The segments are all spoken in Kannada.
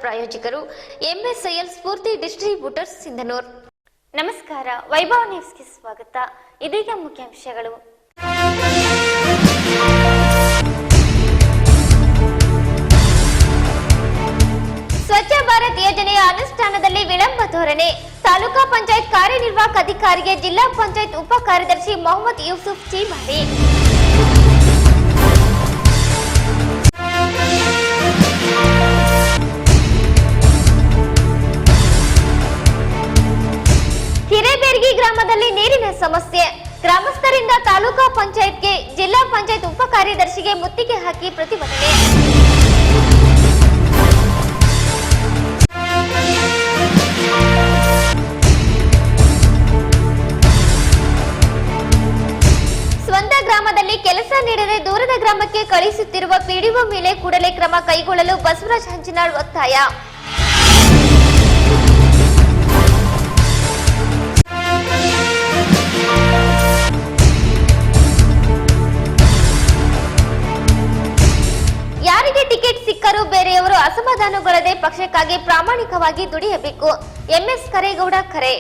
ಪ್ರಾಯೋಜಕರು ಎಂಎಸ್ಐಎಲ್ ಸ್ಫೂರ್ತಿ ಡಿಸ್ಟ್ರಿಬ್ಯೂಟರ್ಸ್ ಸಿಂಧನೂರ್. ನಮಸ್ಕಾರ, ವೈಭವ್ ನ್ಯೂಸ್ಗೆ ಸ್ವಾಗತ. ಇದೀಗ ಮುಖ್ಯಾಂಶಗಳು. ಸ್ವಚ್ಛ ಭಾರತ್ ಯೋಜನೆಯ ಅನುಷ್ಠಾನದಲ್ಲಿ ವಿಳಂಬ ಧೋರಣೆ. ತಾಲೂಕಾ ಪಂಚಾಯತ್ ಕಾರ್ಯನಿರ್ವಾಹಕ ಅಧಿಕಾರಿಗೆ ಜಿಲ್ಲಾ ಪಂಚಾಯತ್ ಉಪ ಕಾರ್ಯದರ್ಶಿ ಮೊಹಮ್ಮದ್ ಯೂಸುಫ್ ಚೀಮಾರಿ. ಹಿರೇಬೇರ್ಗಿ ಗ್ರಾಮದಲ್ಲಿ ನೀರಿನ ಸಮಸ್ಯೆ. ಗ್ರಾಮಸ್ಥರಿಂದ ತಾಲೂಕಾ ಪಂಚಾಯತ್ಗೆ ಜಿಲ್ಲಾ ಪಂಚಾಯತ್ ಉಪ ಕಾರ್ಯದರ್ಶಿಗೆ ಮುತ್ತಿಗೆ ಹಾಕಿ ಪ್ರತಿಭಟನೆ. ಸ್ವಂತ ಗ್ರಾಮದಲ್ಲಿ ಕೆಲಸ ನೀಡದೆ ದೂರದ ಗ್ರಾಮಕ್ಕೆ ಕಳುಹಿಸುತ್ತಿರುವ ಪಿಡಿಒ ಮೇಲೆ ಕೂಡಲೇ ಕ್ರಮ ಕೈಗೊಳ್ಳಲು ಬಸವರಾಜ ಹಂಚಿನಾಳ್ ಒತ್ತಾಯ. ಯಾರಿಗೆ ಟಿಕೆಟ್ ಸಿಕ್ಕರೂ ಬೇರೆಯವರು ಅಸಮಾಧಾನಗೊಳ್ಳದೆ ಪಕ್ಷಕ್ಕಾಗಿ ಪ್ರಾಮಾಣಿಕವಾಗಿ ದುಡಿಯಬೇಕು. ಎಂಎಸ್ ಕರೇಗೌಡ ಕರೆ.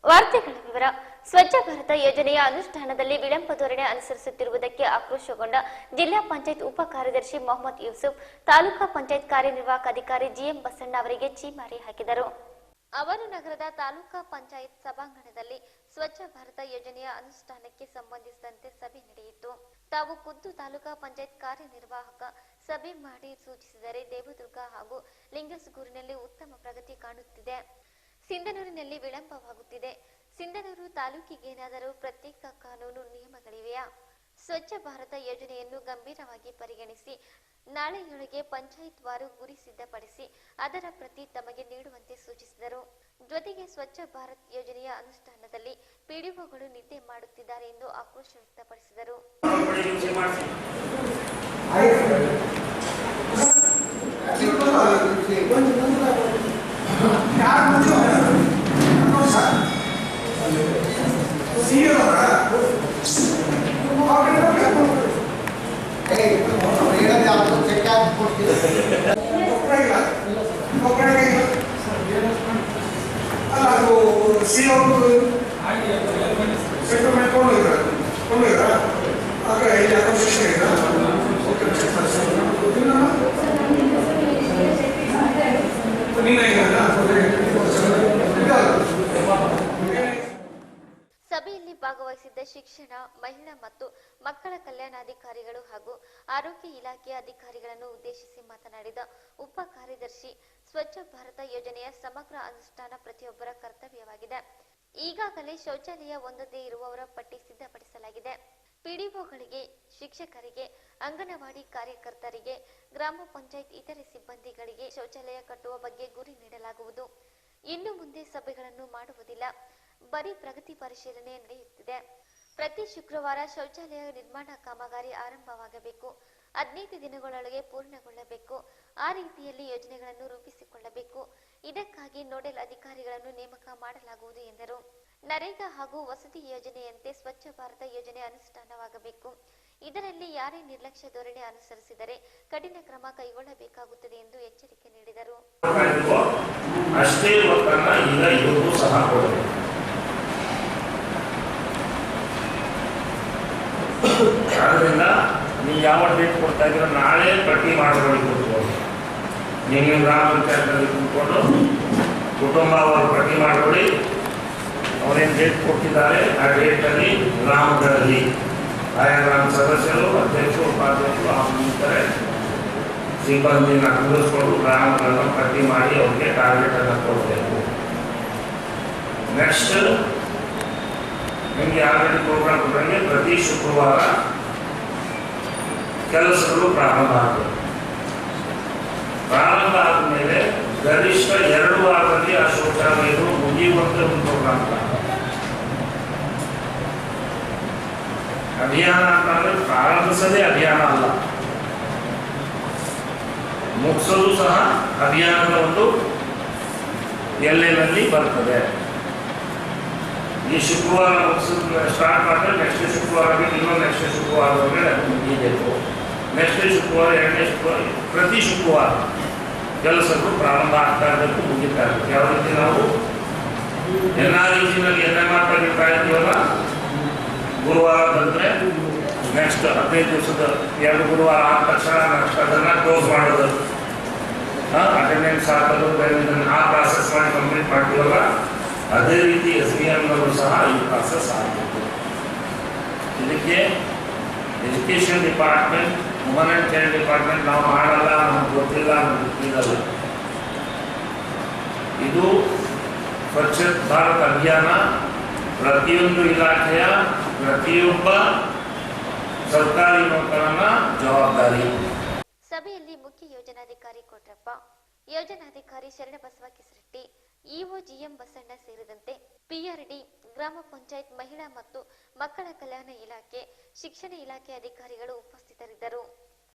ವಾರ್ತೆಗಳ ವಿವರ. ಸ್ವಚ್ಛ ಭಾರತ ಯೋಜನೆಯ ಅನುಷ್ಠಾನದಲ್ಲಿ ವಿಳಂಬ ಧೋರಣೆ ಅನುಸರಿಸುತ್ತಿರುವುದಕ್ಕೆ ಆಕ್ರೋಶಗೊಂಡ ಜಿಲ್ಲಾ ಪಂಚಾಯತ್ ಉಪ ಕಾರ್ಯದರ್ಶಿ ಮೊಹಮ್ಮದ್ ಯೂಸುಫ್ ತಾಲೂಕಾ ಪಂಚಾಯತ್ ಕಾರ್ಯನಿರ್ವಾಹಕ ಅಧಿಕಾರಿ ಜಿಎಂ ಬಸಣ್ಣ ಅವರಿಗೆ ಛೀಮಾರಿ ಹಾಕಿದರು. ಅವರು ನಗರದ ತಾಲೂಕಾ ಪಂಚಾಯತ್ ಸಭಾಂಗಣದಲ್ಲಿ ಸ್ವಚ್ಛ ಭಾರತ ಯೋಜನೆಯ ಅನುಷ್ಠಾನಕ್ಕೆ ಸಂಬಂಧಿಸಿದಂತೆ ಸಭೆ ನಡೆಯಿತು. ತಾವು ಖುದ್ದು ತಾಲೂಕಾ ಪಂಚಾಯತ್ ಕಾರ್ಯನಿರ್ವಾಹಕ ಸಭೆ ಮಾಡಿ ಸೂಚಿಸಿದರೆ ದೇವದುರ್ಗ ಹಾಗೂ ಲಿಂಗಸಗೂರಿನಲ್ಲಿ ಉತ್ತಮ ಪ್ರಗತಿ ಕಾಣುತ್ತಿದೆ. ಸಿಂಧನೂರಿನಲ್ಲಿ ವಿಳಂಬವಾಗುತ್ತಿದೆ. ಸಿಂಧನೂರು ತಾಲೂಕಿಗೇನಾದರೂ ಪ್ರತ್ಯೇಕ ಕಾನೂನು ನಿಯಮಗಳಿವೆಯಾ? ಸ್ವಚ್ಛ ಭಾರತ ಯೋಜನೆಯನ್ನು ಗಂಭೀರವಾಗಿ ಪರಿಗಣಿಸಿ ನಾಳೆಯೊಳಗೆ ಪಂಚಾಯತ್ ವಾರು ಗುರಿ ಸಿದ್ಧಪಡಿಸಿ ಅದರ ಪ್ರತಿ ತಮಗೆ ನೀಡುವಂತೆ ಸೂಚಿಸಿದರು. ಜೊತೆಗೆ ಸ್ವಚ್ಛ ಭಾರತ್ ಯೋಜನೆಯ ಅನುಷ್ಠಾನದಲ್ಲಿ ಪಿಡಿಒಗಳು ನಿದ್ದೆ ಮಾಡುತ್ತಿದ್ದಾರೆ ಎಂದು ಆಕ್ರೋಶ ವ್ಯಕ್ತಪಡಿಸಿದರು. ಸಭೆಯಲ್ಲಿ ಭಾಗವಹಿಸಿದ್ದ ಶಿಕ್ಷಣ, ಮಹಿಳಾ ಮತ್ತು ಮಕ್ಕಳ ಕಲ್ಯಾಣಾಧಿಕಾರಿಗಳು ಹಾಗೂ ಆರೋಗ್ಯ ಇಲಾಖೆಯ ಅಧಿಕಾರಿಗಳನ್ನು ಉದ್ದೇಶಿಸಿ ಮಾತನಾಡಿದ ಉಪ ಕಾರ್ಯದರ್ಶಿ, ಸ್ವಚ್ಛ ಭಾರತ ಯೋಜನೆಯ ಸಮಗ್ರ ಅನುಷ್ಠಾನ ಪ್ರತಿಯೊಬ್ಬರ ಕರ್ತವ್ಯವಾಗಿದೆ. ಈಗಾಗಲೇ ಶೌಚಾಲಯ ಹೊಂದದೇ ಇರುವವರ ಪಟ್ಟಿ ಸಿದ್ಧಪಡಿಸಲಾಗಿದೆ. ಪಿಡಿಒಗಳಿಗೆ, ಶಿಕ್ಷಕರಿಗೆ, ಅಂಗನವಾಡಿ ಕಾರ್ಯಕರ್ತರಿಗೆ, ಗ್ರಾಮ ಪಂಚಾಯತ್ ಇತರೆ ಸಿಬ್ಬಂದಿಗಳಿಗೆ ಶೌಚಾಲಯ ಕಟ್ಟುವ ಬಗ್ಗೆ ಗುರಿ ನೀಡಲಾಗುವುದು. ಇನ್ನು ಮುಂದೆ ಸಭೆಗಳನ್ನು ಮಾಡುವುದಿಲ್ಲ. ಬರೀ ಪ್ರಗತಿ ಪರಿಶೀಲನೆ ನಡೆಯುತ್ತಿದೆ. ಪ್ರತಿ ಶುಕ್ರವಾರ ಶೌಚಾಲಯ ನಿರ್ಮಾಣ ಕಾಮಗಾರಿ ಆರಂಭವಾಗಬೇಕು. 15 ದಿನಗಳೊಳಗೆ ಪೂರ್ಣಗೊಳ್ಳಬೇಕು. ಆ ರೀತಿಯಲ್ಲಿ ಯೋಜನೆಗಳನ್ನು ರೂಪಿಸಿಕೊಳ್ಳಬೇಕು. ಇದಕ್ಕಾಗಿ ನೋಡೆಲ್ ಅಧಿಕಾರಿಗಳನ್ನು ನೇಮಕ ಮಾಡಲಾಗುವುದು ಎಂದರು. ನರೇಗಾ ಹಾಗೂ ವಸತಿ ಯೋಜನೆಯಂತೆ ಸ್ವಚ್ಛ ಭಾರತ ಯೋಜನೆ ಅನುಷ್ಠಾನವಾಗಬೇಕು. ಇದರಲ್ಲಿ ಯಾರೇ ನಿರ್ಲಕ್ಷ್ಯ ಧೋರಣೆ ಅನುಸರಿಸಿದರೆ ಕಠಿಣ ಕ್ರಮ ಕೈಗೊಳ್ಳಬೇಕಾಗುತ್ತದೆ ಎಂದು ಎಚ್ಚರಿಕೆ ನೀಡಿದರು. ಆದ್ದರಿಂದ ನೀವು ಯಾವ ಡೇಟ್ ಕೊಡ್ತಾ ಇದ್ದೀರೋ ನಾಳೆ ಪಟ್ಟಿ ಮಾಡ್ಕೊಳ್ಳಿ ಕೂತ್ಕೊಂಡು ನೀವು ಗ್ರಾಮ ಪಂಚಾಯತ್ನಲ್ಲಿ ಕೂತ್ಕೊಂಡು ಕುಟುಂಬ ಅವರು ಪಟ್ಟಿ ಮಾಡ್ಕೊಳ್ಳಿ. ಅವರೇನು ಡೇಟ್ ಕೊಟ್ಟಿದ್ದಾರೆ ಆ ಡೇಟಲ್ಲಿ ಗ್ರಾಮಗಳಲ್ಲಿ ಆಯಾ ಗ್ರಾಮ ಸದಸ್ಯರು, ಅಧ್ಯಕ್ಷರು, ಉಪಾಧ್ಯಕ್ಷರು ಆಗ್ತಾರೆ ಸಿಬ್ಬಂದಿನ ಕುಂದಿಸ್ಕೊಂಡು ಗ್ರಾಮಗಳನ್ನು ಪಟ್ಟಿ ಮಾಡಿ ಅವ್ರಿಗೆ ಟಾರ್ಗೆಟನ್ನು ಕೊಡಬೇಕು. ನೆಕ್ಸ್ಟ್ ನಿಮಗೆ ಆಲ್ರೆಡಿ ಪ್ರೋಗ್ರಾಮ್ ಕೊಟ್ಟಂಗೆ ಪ್ರತಿ ಶುಕ್ರವಾರ ಕೆಲಸಗಳು ಪ್ರಾರಂಭ ಆಗಬೇಕು. ಪ್ರಾರಂಭ ಆದಮೇಲೆ ಗರಿಷ್ಠ 2 ವಾರದಲ್ಲಿ ಆ ಶೌಚಾಲಯಗಳು ಮುಗಿಯುವಂತೆ ಒಂದು ಪ್ರೋಗ್ರಾಮ್ ಅಭಿಯಾನ ಅಂತಂದ್ರೆ ಪ್ರಾರಂಭಿಸದೇ ಅಭಿಯಾನ ಅಲ್ಲ, ಮುಗಿಸಲು ಸಹ ಅಭಿಯಾನದ ಒಂದು ಎಲ್ಲೆನಲ್ಲಿ ಬರ್ತದೆ. ಈ ಶುಕ್ರವಾರ ಸ್ಟಾರ್ಟ್ ಮಾಡಿದ್ರೆ ನೆಕ್ಸ್ಟ್ ಶುಕ್ರವಾರ ಇನ್ನೂ ನೆಕ್ಸ್ಟ್ ಶುಕ್ರವಾರವರೆಗೆ ಮುಗಿಬೇಕು. ನೆಕ್ಸ್ಟ್ ಶುಕ್ರವಾರ, ಎರಡನೇ ಶುಕ್ರವಾರ, ಪ್ರತಿ ಶುಕ್ರವಾರ ಕೆಲಸಗಳು ಪ್ರಾರಂಭ ಆಗ್ತಾ ಇರಬೇಕು, ಮುಗಿತಾ ಇರಬೇಕು. ಯಾವ ರೀತಿ ನಾವು NREGನಲ್ಲಿ NMR ತೆಗಿತಾ ಇದ್ದೀವಲ್ಲ, ಗುರುವಾರ ಬಂದರೆ ನೆಕ್ಸ್ಟ್ 15 ದಿವಸದ 2 ಗುರುವಾರ ಆದ ತಕ್ಷಣ ನೆಕ್ಸ್ಟ್ ಅದನ್ನು ಕ್ಲೋಸ್ ಮಾಡೋದು, ಅಟೆಂಡೆನ್ಸ್ ಹಾಕೋದು, ಆ ಪ್ರಾಸೆಸ್ ಮಾಡಿ ಕಂಪ್ಲೀಟ್ ಮಾಡ್ತೀವಲ್ಲ, ಅದೇ ರೀತಿ SBMನವರು ಸಹ ಈ ಪ್ರಾಸೆಸ್ ಆಗಬೇಕು. ಇದಕ್ಕೆ education department, woman and child department ನಾವು ಮಾಡಲ್ಲ, ನಮ್ಗೆ ಗೊತ್ತಿಲ್ಲ, ನಮ್ಗೆ ಗೊತ್ತಿಲ್ಲ. ಇದು ಸ್ವಚ್ಛ ಭಾರತ್ ಅಭಿಯಾನ ಪ್ರತಿಯೊಂದು ಇಲಾಖೆಯ ಪ್ರತಿಯೊಬ್ಬ ಸರ್ಕಾರಿ ನೌಕರನ ಜವಾಬ್ದಾರಿ. ಸಭೆಯಲ್ಲಿ ಮುಖ್ಯ ಯೋಜನಾಧಿಕಾರಿ ಕೊಟ್ರಪ್ಪ, ಯೋಜನಾಧಿಕಾರಿ ಶರಣಬಸವ ಕೆಸರಟ್ಟಿ, ಇಒ GM ಬಸಣ್ಣ ಸೇರಿದಂತೆ PRD, ಗ್ರಾಮ ಪಂಚಾಯತ್ ಮಹಿಳಾ ಮತ್ತು ಮಕ್ಕಳ ಕಲ್ಯಾಣ ಇಲಾಖೆ, ಶಿಕ್ಷಣ ಇಲಾಖೆ ಅಧಿಕಾರಿಗಳು ಉಪಸ್ಥಿತರಿದ್ದರು.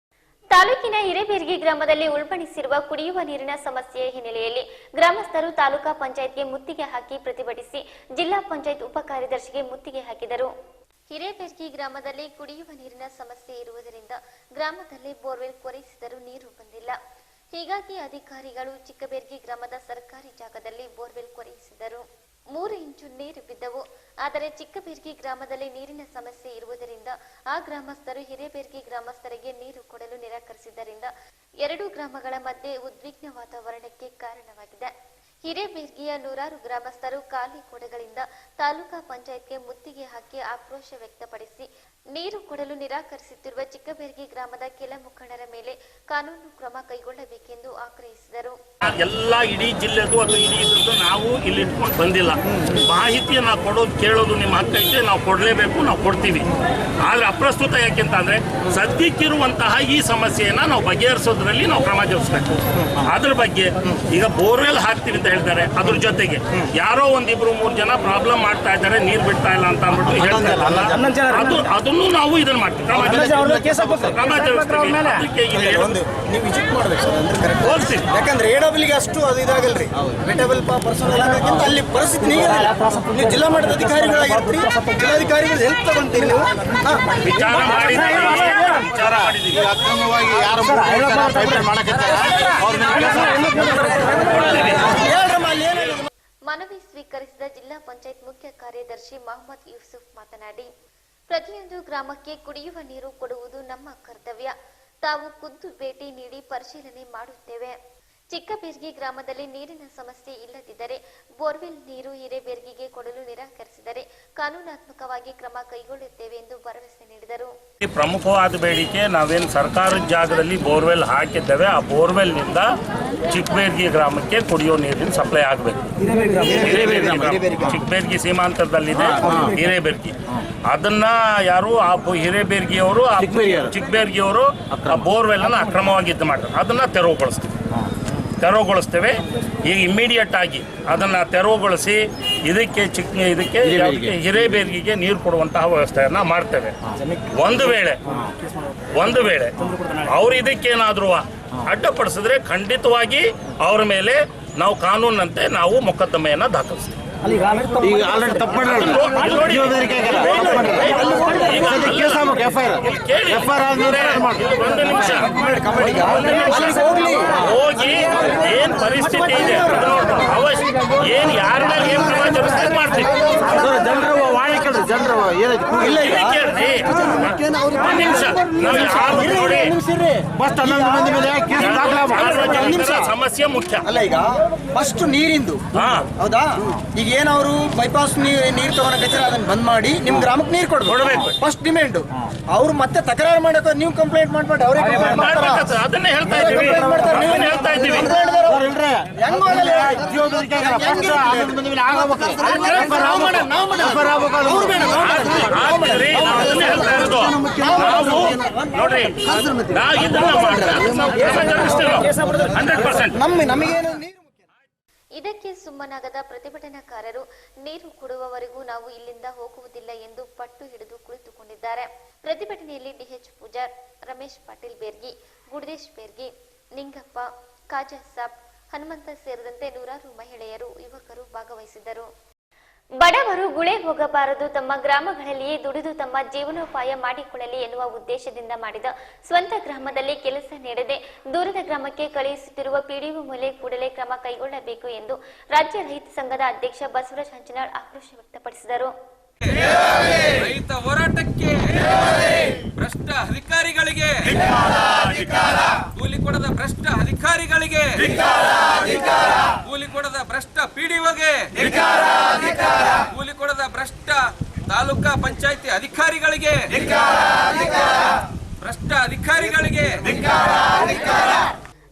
ತಾಲೂಕಿನ ಹಿರೇಬೇರ್ಗಿ ಗ್ರಾಮದಲ್ಲಿ ಉಲ್ಬಣಿಸಿರುವ ಕುಡಿಯುವ ನೀರಿನ ಸಮಸ್ಯೆಯ ಹಿನ್ನೆಲೆಯಲ್ಲಿ ಗ್ರಾಮಸ್ಥರು ತಾಲೂಕಾ ಪಂಚಾಯತ್ಗೆ ಮುತ್ತಿಗೆ ಹಾಕಿ ಪ್ರತಿಭಟಿಸಿ ಜಿಲ್ಲಾ ಪಂಚಾಯತ್ ಉಪ ಕಾರ್ಯದರ್ಶಿಗೆ ಮುತ್ತಿಗೆ ಹಾಕಿದರು. ಹಿರೇಬೇರ್ಗಿ ಗ್ರಾಮದಲ್ಲಿ ಕುಡಿಯುವ ನೀರಿನ ಸಮಸ್ಯೆ ಇರುವುದರಿಂದ ಗ್ರಾಮದಲ್ಲಿ ಬೋರ್ವೆಲ್ ಕೊರೆಯಿಸಿದರೂ ನೀರು ಬಂದಿಲ್ಲ. ಹೀಗಾಗಿ ಅಧಿಕಾರಿಗಳು ಚಿಕ್ಕಬೇರ್ಗಿ ಗ್ರಾಮದ ಸರ್ಕಾರಿ ಜಾಗದಲ್ಲಿ ಬೋರ್ವೆಲ್ ಕೊರೆಯಿಸಿದರು. 3 ಇಂಚು ನೀರು ಬಿದ್ದವು. ಆದರೆ ಚಿಕ್ಕಬೇರ್ಗಿ ಗ್ರಾಮದಲ್ಲಿ ನೀರಿನ ಸಮಸ್ಯೆ ಇರುವುದರಿಂದ ಆ ಗ್ರಾಮಸ್ಥರು ಹಿರೇಬೇರ್ಗಿ ಗ್ರಾಮಸ್ಥರಿಗೆ ನೀರು ಕೊಡಲು ನಿರಾಕರಿಸಿದ್ದರಿಂದ 2 ಗ್ರಾಮಗಳ ಮಧ್ಯೆ ಉದ್ವಿಗ್ನ ವಾತಾವರಣಕ್ಕೆ ಕಾರಣವಾಗಿದೆ. ಹಿರೇಬೇರ್ಗಿಯ ನೂರಾರು ಗ್ರಾಮಸ್ಥರು ಖಾಲಿ ಕೊಡಗಳಿಂದ ತಾಲೂಕಾ ಪಂಚಾಯತ್ಗೆ ಮುತ್ತಿಗೆ ಹಾಕಿ ಆಕ್ರೋಶ ವ್ಯಕ್ತಪಡಿಸಿ ನೀರು ಕೊಡಲು ನಿರಾಕರಿಸುತ್ತಿರುವ ಚಿಕ್ಕಬೇರ್ಗಿ ಗ್ರಾಮದ ಕೆಲ ಮುಖಂಡರ ಮೇಲೆ ಕಾನೂನು ಕ್ರಮ ಕೈಗೊಳ್ಳಬೇಕೆಂದು ಆಗ್ರಹಿಸಿದರು. ಎಲ್ಲ ಇಡೀ ಜಿಲ್ಲೆದು ಅಥವಾ ಇಡೀ ಇದ್ರದ್ದು ನಾವು ಇಲ್ಲಿ ಇಟ್ಕೊಂಡು ಬಂದಿಲ್ಲ. ಮಾಹಿತಿಯನ್ನು ನಾವು ಕೊಡೋದು ಕೇಳೋದು ನಿಮ್ಮ ಹಕ್ಕ ಐತೆ, ನಾವು ಕೊಡಲೇಬೇಕು, ನಾವು ಕೊಡ್ತೀವಿ. ಆದರೆ ಅಪ್ರಸ್ತುತ ಯಾಕೆಂತಂದರೆ ಸದ್ಯಕ್ಕಿರುವಂತಹ ಈ ಸಮಸ್ಯೆಯನ್ನು ನಾವು ಬಗೆಹರಿಸೋದ್ರಲ್ಲಿ ನಾವು ಕ್ರಮ ಜರುಗಿಸಬೇಕು. ಅದ್ರ ಬಗ್ಗೆ ಈಗ ಬೋರ್ವೆಲ್ ಹಾಕ್ತೀವಿ ಅಂತ ಹೇಳ್ತಾರೆ, ಅದ್ರ ಜೊತೆಗೆ ಯಾರೋ 1-2-3 ಜನ ಪ್ರಾಬ್ಲಮ್ ಮಾಡ್ತಾ ಇದ್ದಾರೆ, ನೀರು ಬಿಡ್ತಾ ಇಲ್ಲ ಅಂತ ಅಂದ್ಬಿಟ್ಟು ಹೇಳ್ತಾ ಇರಲ್ಲ, ಅದನ್ನು ನಾವು ಇದನ್ನ ಮಾಡ್ತೀವಿ, ಕ್ರಮ ಜರುಗಿಸ್ತೀವಿ. ನೀವು ವಿಸಿಟ್ ಮಾಡ್ಬೇಕು ಸರ್, ಅಂದ್ರೆ ಕರೆಕ್ಟ್ ಹೋಗ್ತೀವಿ. ಯಾಕಂದ್ರೆ AWಗೆ ಅಷ್ಟು ಅದು ಇದಾಗಲ್ರಿ, ವೆಟಬಲ್ ಪರ್ಸನಲ್ ಆಗಿಂತ ಅಲ್ಲಿ ಪರಿಸ್ಥಿತಿ ನೀವು ಜಿಲ್ಲಾ ಮಟ್ಟದ ಅಧಿಕಾರಿಗಳಾಗಿರ್ತೀರಿ, ಜಿಲ್ಲಾಧಿಕಾರಿಗಳು ಹೆಲ್ಪ್ ತಗೊಂತೀರಿ ನೀವು. ವಿಚಾರ ಮಾಡಿದ್ದೀವಿ. ಅಕ್ರಮವಾಗಿ ಯಾರು ಮನವಿ ಸ್ವೀಕರಿಸಿದ ಜಿಲ್ಲಾ ಪಂಚಾಯತ್ ಮುಖ್ಯ ಕಾರ್ಯದರ್ಶಿ ಮೊಹಮ್ಮದ್ ಯೂಸುಫ್ ಮಾತನಾಡಿ, ಪ್ರತಿಯೊಂದು ಗ್ರಾಮಕ್ಕೆ ಕುಡಿಯುವ ನೀರು ಕೊಡುವುದು ನಮ್ಮ ಕರ್ತವ್ಯ. ತಾವು ಖುದ್ದು ಭೇಟಿ ನೀಡಿ ಪರಿಶೀಲನೆ ಮಾಡುತ್ತೇವೆ. ಚಿಕ್ಕಬೇರ್ಗಿ ಗ್ರಾಮದಲ್ಲಿ ನೀರಿನ ಸಮಸ್ಯೆ ಇಲ್ಲದಿದ್ದರೆ ಬೋರ್ವೆಲ್ ನೀರು ಹಿರೇಬೇರ್ಗಿಗೆ ಕೊಡಲು ನಿರಾಕರಿಸಿದರೆ ಕಾನೂನಾತ್ಮಕವಾಗಿ ಕ್ರಮ ಕೈಗೊಳ್ಳುತ್ತೇವೆ ಎಂದು ಭರವಸೆ ನೀಡಿದರು. ಪ್ರಮುಖವಾದ ಬೇಡಿಕೆ, ನಾವೇನು ಸರ್ಕಾರದ ಜಾಗದಲ್ಲಿ ಬೋರ್ವೆಲ್ ಹಾಕಿದ್ದೇವೆ, ಆ ಬೋರ್ವೆಲ್ನಿಂದ ಚಿಕ್ಕಬೇರ್ಗಿ ಗ್ರಾಮಕ್ಕೆ ಕುಡಿಯೋ ನೀರಿನ ಸಪ್ಲೈ ಆಗಬೇಕು. ಚಿಕ್ಕಬೇರ್ಗಿ ಸೀಮಾಂತರದಲ್ಲಿದೆ ಹಿರೇಬೇರ್ಗಿ, ಅದನ್ನ ಯಾರು ಆ ಹಿರೇಬೇರ್ಗಿಯವರು ಚಿಕ್ಕಬೇರ್ಗಿಯವರು ಆ ಬೋರ್ವೆಲ್ ಅನ್ನು ಅಕ್ರಮವಾಗಿ ಇದು ಮಾಡ್ತಾರೆ, ಅದನ್ನ ತೆರವುಗೊಳಿಸ್ತೇವೆ. ಈಗ ಇಮ್ಮಿಡಿಯೇಟ್ ಆಗಿ ಅದನ್ನು ತೆರವುಗೊಳಿಸಿ ಇದಕ್ಕೆ ಹಿರೇಬೇರ್ಗಿಗೆ ನೀರು ಕೊಡುವಂತಹ ವ್ಯವಸ್ಥೆಯನ್ನು ಮಾಡ್ತೇವೆ. ಒಂದು ವೇಳೆ ಅವರು ಇದಕ್ಕೇನಾದರೂ ಅಡ್ಡಪಡಿಸಿದ್ರೆ ಖಂಡಿತವಾಗಿ ಅವ್ರ ಮೇಲೆ ನಾವು ಕಾನೂನಂತೆ ನಾವು ಮೊಕದ್ದಮೆಯನ್ನು ದಾಖಲಿಸ್ತೀವಿ. ಹೋಗಿ ಏನ್ ಪರಿಸ್ಥಿತಿ ಇದೆ, ಏನ್ ಯಾರ ಮೇಲೆ ಏನ್ ಕ್ರಮ ಜರುಗಿಸ್ತಾರೆ ಮಾಡ್ತೀವಿ. ಸಮಸ್ಯೆ ಮುಖ್ಯ ಅಲ್ಲ. ಈಗ ಫಸ್ಟ್ ನೀರಿಂದು ಹೌದಾ, ಈಗ ಏನವರು ಬೈಪಾಸ್ ನೀರು ತಗೊಂಡ್ರೆ ಅದನ್ನ ಬಂದ್ ಮಾಡಿ ನಿಮ್ ಗ್ರಾಮಕ್ಕೆ ನೀರು ಕೊಡ್ಬೇಕು. ಫಸ್ಟ್ ಡಿಮ್ಯಾಂಡ್ ಅವ್ರು ಮತ್ತೆ ತಕರಾರು ಮಾಡಕ್ಕೆ ನೀವು ಕಂಪ್ಲೇಂಟ್ ಮಾಡ್ಬೇಡಿ, ಅವರೇ ಅದನ್ನೇ ಹೇಳ್ತಾ ಇದ್ದೀವಿ. ನೋಡ್ರಿ, ಇದಕ್ಕೆ ಸುಮ್ಮನಾಗದ ಪ್ರತಿಭಟನಾಕಾರರು ನೀರು ಕೊಡುವವರೆಗೂ ನಾವು ಇಲ್ಲಿಂದ ಹೋಗುವುದಿಲ್ಲ ಎಂದು ಪಟ್ಟು ಹಿಡಿದು ಕುಳಿತುಕೊಂಡಿದ್ದಾರೆ. ಪ್ರತಿಭಟನೆಯಲ್ಲಿ DH ಪೂಜಾರ್, ರಮೇಶ್ ಪಾಟೀಲ್ ಬೇರ್ಗಿ, ಗುಡದೇಶ್ ಬೇರ್ಗಿ, ನಿಂಗಪ್ಪ, ಖಾಜಾ ಸಾಬ್, ಹನುಮಂತ ಸೇರಿದಂತೆ ನೂರಾರು ಮಹಿಳೆಯರು, ಯುವಕರು ಭಾಗವಹಿಸಿದ್ದರು. ಬಡವರು ಗುಳೆ ಹೋಗಬಾರದು, ತಮ್ಮ ಗ್ರಾಮಗಳಲ್ಲಿಯೇ ದುಡಿದು ತಮ್ಮ ಜೀವನೋಪಾಯ ಮಾಡಿಕೊಳ್ಳಲಿ ಎನ್ನುವ ಉದ್ದೇಶದಿಂದ ಮಾಡಿದ ಸ್ವಂತ ಗ್ರಾಮದಲ್ಲಿ ಕೆಲಸ ನೀಡದೆ ದೂರದ ಗ್ರಾಮಕ್ಕೆ ಕಳುಹಿಸುತ್ತಿರುವ ಪಿಡಿಒ ಮೇಲೆ ಕೂಡಲೇ ಕ್ರಮ ಕೈಗೊಳ್ಳಬೇಕು ಎಂದು ರಾಜ್ಯ ರೈತ ಸಂಘದ ಅಧ್ಯಕ್ಷ ಬಸವರಾಜ ಹಂಚನಾಳ್ ಆಕ್ರೋಶ ವ್ಯಕ್ತಪಡಿಸಿದರು. ರೈತ ಹೋರಾಟಕ್ಕೆ ಭ್ರಷ್ಟ ಅಧಿಕಾರಿಗಳಿಗೆ, ಕೂಲಿ ಕೊಡದ ಭ್ರಷ್ಟ ಅಧಿಕಾರಿಗಳಿಗೆ, ಕೂಲಿ ಕೊಡದ ಭ್ರಷ್ಟ ಪಿಡಿಒಗೆ, ಕೂಲಿ ಕೊಡದ ಭ್ರಷ್ಟ ತಾಲೂಕಾ ಪಂಚಾಯತಿ ಅಧಿಕಾರಿಗಳಿಗೆ, ಭ್ರಷ್ಟ ಅಧಿಕಾರಿಗಳಿಗೆ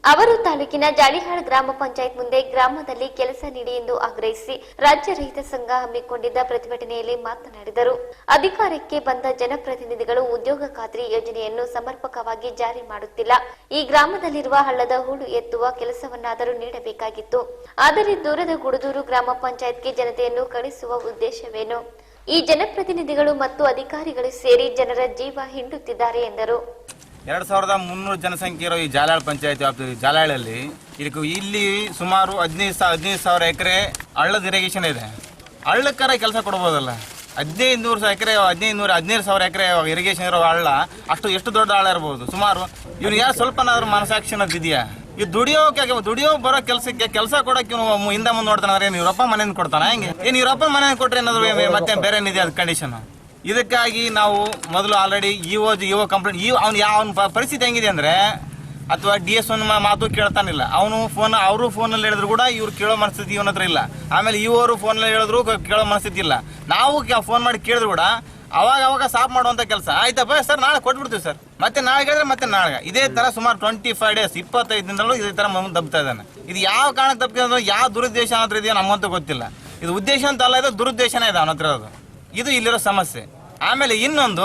ಅವರು ತಾಲೂಕಿನ ಜಾಲಿಹಾಳ್ ಗ್ರಾಮ ಪಂಚಾಯತ್ ಮುಂದೆ ಗ್ರಾಮದಲ್ಲಿ ಕೆಲಸ ನೀಡಿ ಎಂದು ಆಗ್ರಹಿಸಿ ರಾಜ್ಯ ರೈತ ಸಂಘ ಹಮ್ಮಿಕೊಂಡಿದ್ದ ಪ್ರತಿಭಟನೆಯಲ್ಲಿ ಮಾತನಾಡಿದರು. ಅಧಿಕಾರಕ್ಕೆ ಬಂದ ಜನಪ್ರತಿನಿಧಿಗಳು ಉದ್ಯೋಗ ಖಾತ್ರಿ ಯೋಜನೆಯನ್ನು ಸಮರ್ಪಕವಾಗಿ ಜಾರಿ ಮಾಡುತ್ತಿಲ್ಲ. ಈ ಗ್ರಾಮದಲ್ಲಿರುವ ಹಳ್ಳದ ಹೂಳು ಎತ್ತುವ ಕೆಲಸವನ್ನಾದರೂ ನೀಡಬೇಕಾಗಿತ್ತು. ಆದರೆ ದೂರದ ಗುಡದೂರು ಗ್ರಾಮ ಪಂಚಾಯತ್ಗೆ ಜನತೆಯನ್ನು ಕಳಿಸುವ ಉದ್ದೇಶವೇನು? ಈ ಜನಪ್ರತಿನಿಧಿಗಳು ಮತ್ತು ಅಧಿಕಾರಿಗಳು ಸೇರಿ ಜನರ ಜೀವ ಹಿಂಡುತ್ತಿದ್ದಾರೆ ಎಂದರು. 2300 ಜನಸಂಖ್ಯೆ ಇರೋ ಈ ಜಾಲಾಳ್ ಪಂಚಾಯತ್ ವ್ಯಾಪ್ತಿ ಜಾಲಾಳಲ್ಲಿ ಇಲ್ಲಿ ಸುಮಾರು 15,000 ಎಕರೆ ಹಳ್ಳದ ಇರಿಗೇಷನ್ ಇದೆ. ಹಳ್ಳಕ್ಕಾರ ಕೆಲಸ ಕೊಡ್ಬೋದಲ್ಲ. 15,000 ಎಕರೆ 17,000 ಎಕರೆ ಇರಿಗೇಷನ್ ಇರೋ ಹಳ್ಳ ಎಷ್ಟು ದೊಡ್ಡ ಹಳ್ಳ ಇರ್ಬೋದು. ಸುಮಾರು ಇವ್ನು ಯಾರು ಸ್ವಲ್ಪನಾದ್ರೂ ಮನಸಾಕ್ಷಿ ಅನ್ನೋದಿದೆಯಾ? ಈ ದುಡಿಯೋ ಬರೋ ಕೆಲಸ ಕೊಡಕ್ಕೆ ಹಿಂದೆ ಮುಂದೆ ನೋಡ್ತಾನೆ. ಇವ್ರಪ್ಪ ಮನೇನ ಕೊಡ್ತಾನ ಹೆಂಗೆ? ಇವ್ರಪ್ಪ ಮನೆ ಕೊಟ್ರೆ ಏನಾದ್ರು ಮತ್ತೆ ಬೇರೆ ಏನಿದೆ ಅದು ಕಂಡೀಷನ್. ಇದಕ್ಕಾಗಿ ನಾವು ಮೊದಲು ಆಲ್ರೆಡಿ ಇಒ ಕಂಪ್ಲೇಂಟ್ ಅವನ ಪರಿಸ್ಥಿತಿ ಹೆಂಗಿದೆ ಅಂದರೆ, ಅಥವಾ DS ಮಾತು ಕೇಳ್ತಾನಿಲ್ಲ. ಅವರು ಫೋನಲ್ಲಿ ಹೇಳಿದ್ರು ಕೂಡ ಇವ್ರು ಕೇಳೋ ಮನಸ್ಥಿತಿ ಇವನ ಹತ್ರ ಇಲ್ಲ. ಆಮೇಲೆ ಇವರು ಫೋನಲ್ಲಿ ಹೇಳಿದ್ರು ಕೇಳೋ ಮನಸ್ಥಿತಿ ಇಲ್ಲ. ನಾವು ಫೋನ್ ಮಾಡಿ ಕೇಳಿದ್ರು ಕೂಡ ಅವಾಗ ಸಾಫ್ ಮಾಡುವಂಥ ಕೆಲಸ. ಆಯ್ತಪ್ಪ ಸರ್, ನಾಳೆ ಕೊಟ್ಬಿಡ್ತೀವಿ ಸರ್, ಮತ್ತೆ ನಾಳೆ ಹೇಳಿದ್ರೆ ಮತ್ತೆ ನಾಳೆ. ಇದೇ ಥರ ಸುಮಾರು 25 ಡೇಸ್ 25 ದಿನದಲ್ಲೂ ಇದೇ ಥರ ದಬ್ತಾ ಇದ್ದಾನೆ. ಇದು ಯಾವ ಕಾರಣಕ್ಕೆ ತಪ್ಪಿದ್ರೆ ಯಾವ ದುರುದ್ದೇಶ ಅನ್ನೋದ್ರ ಇದೆಯೋ ನಮ್ಮಂತೂ ಗೊತ್ತಿಲ್ಲ. ಇದು ಉದ್ದೇಶ ಅಂತ ಅಲ್ಲ, ಇದು ದುರುದ್ದೇಶನೇ ಇದೆ ಅವನ ಹತ್ರ. ಇದು ಇಲ್ಲಿರೋ ಸಮಸ್ಯೆ. ಆಮೇಲೆ ಇನ್ನೊಂದು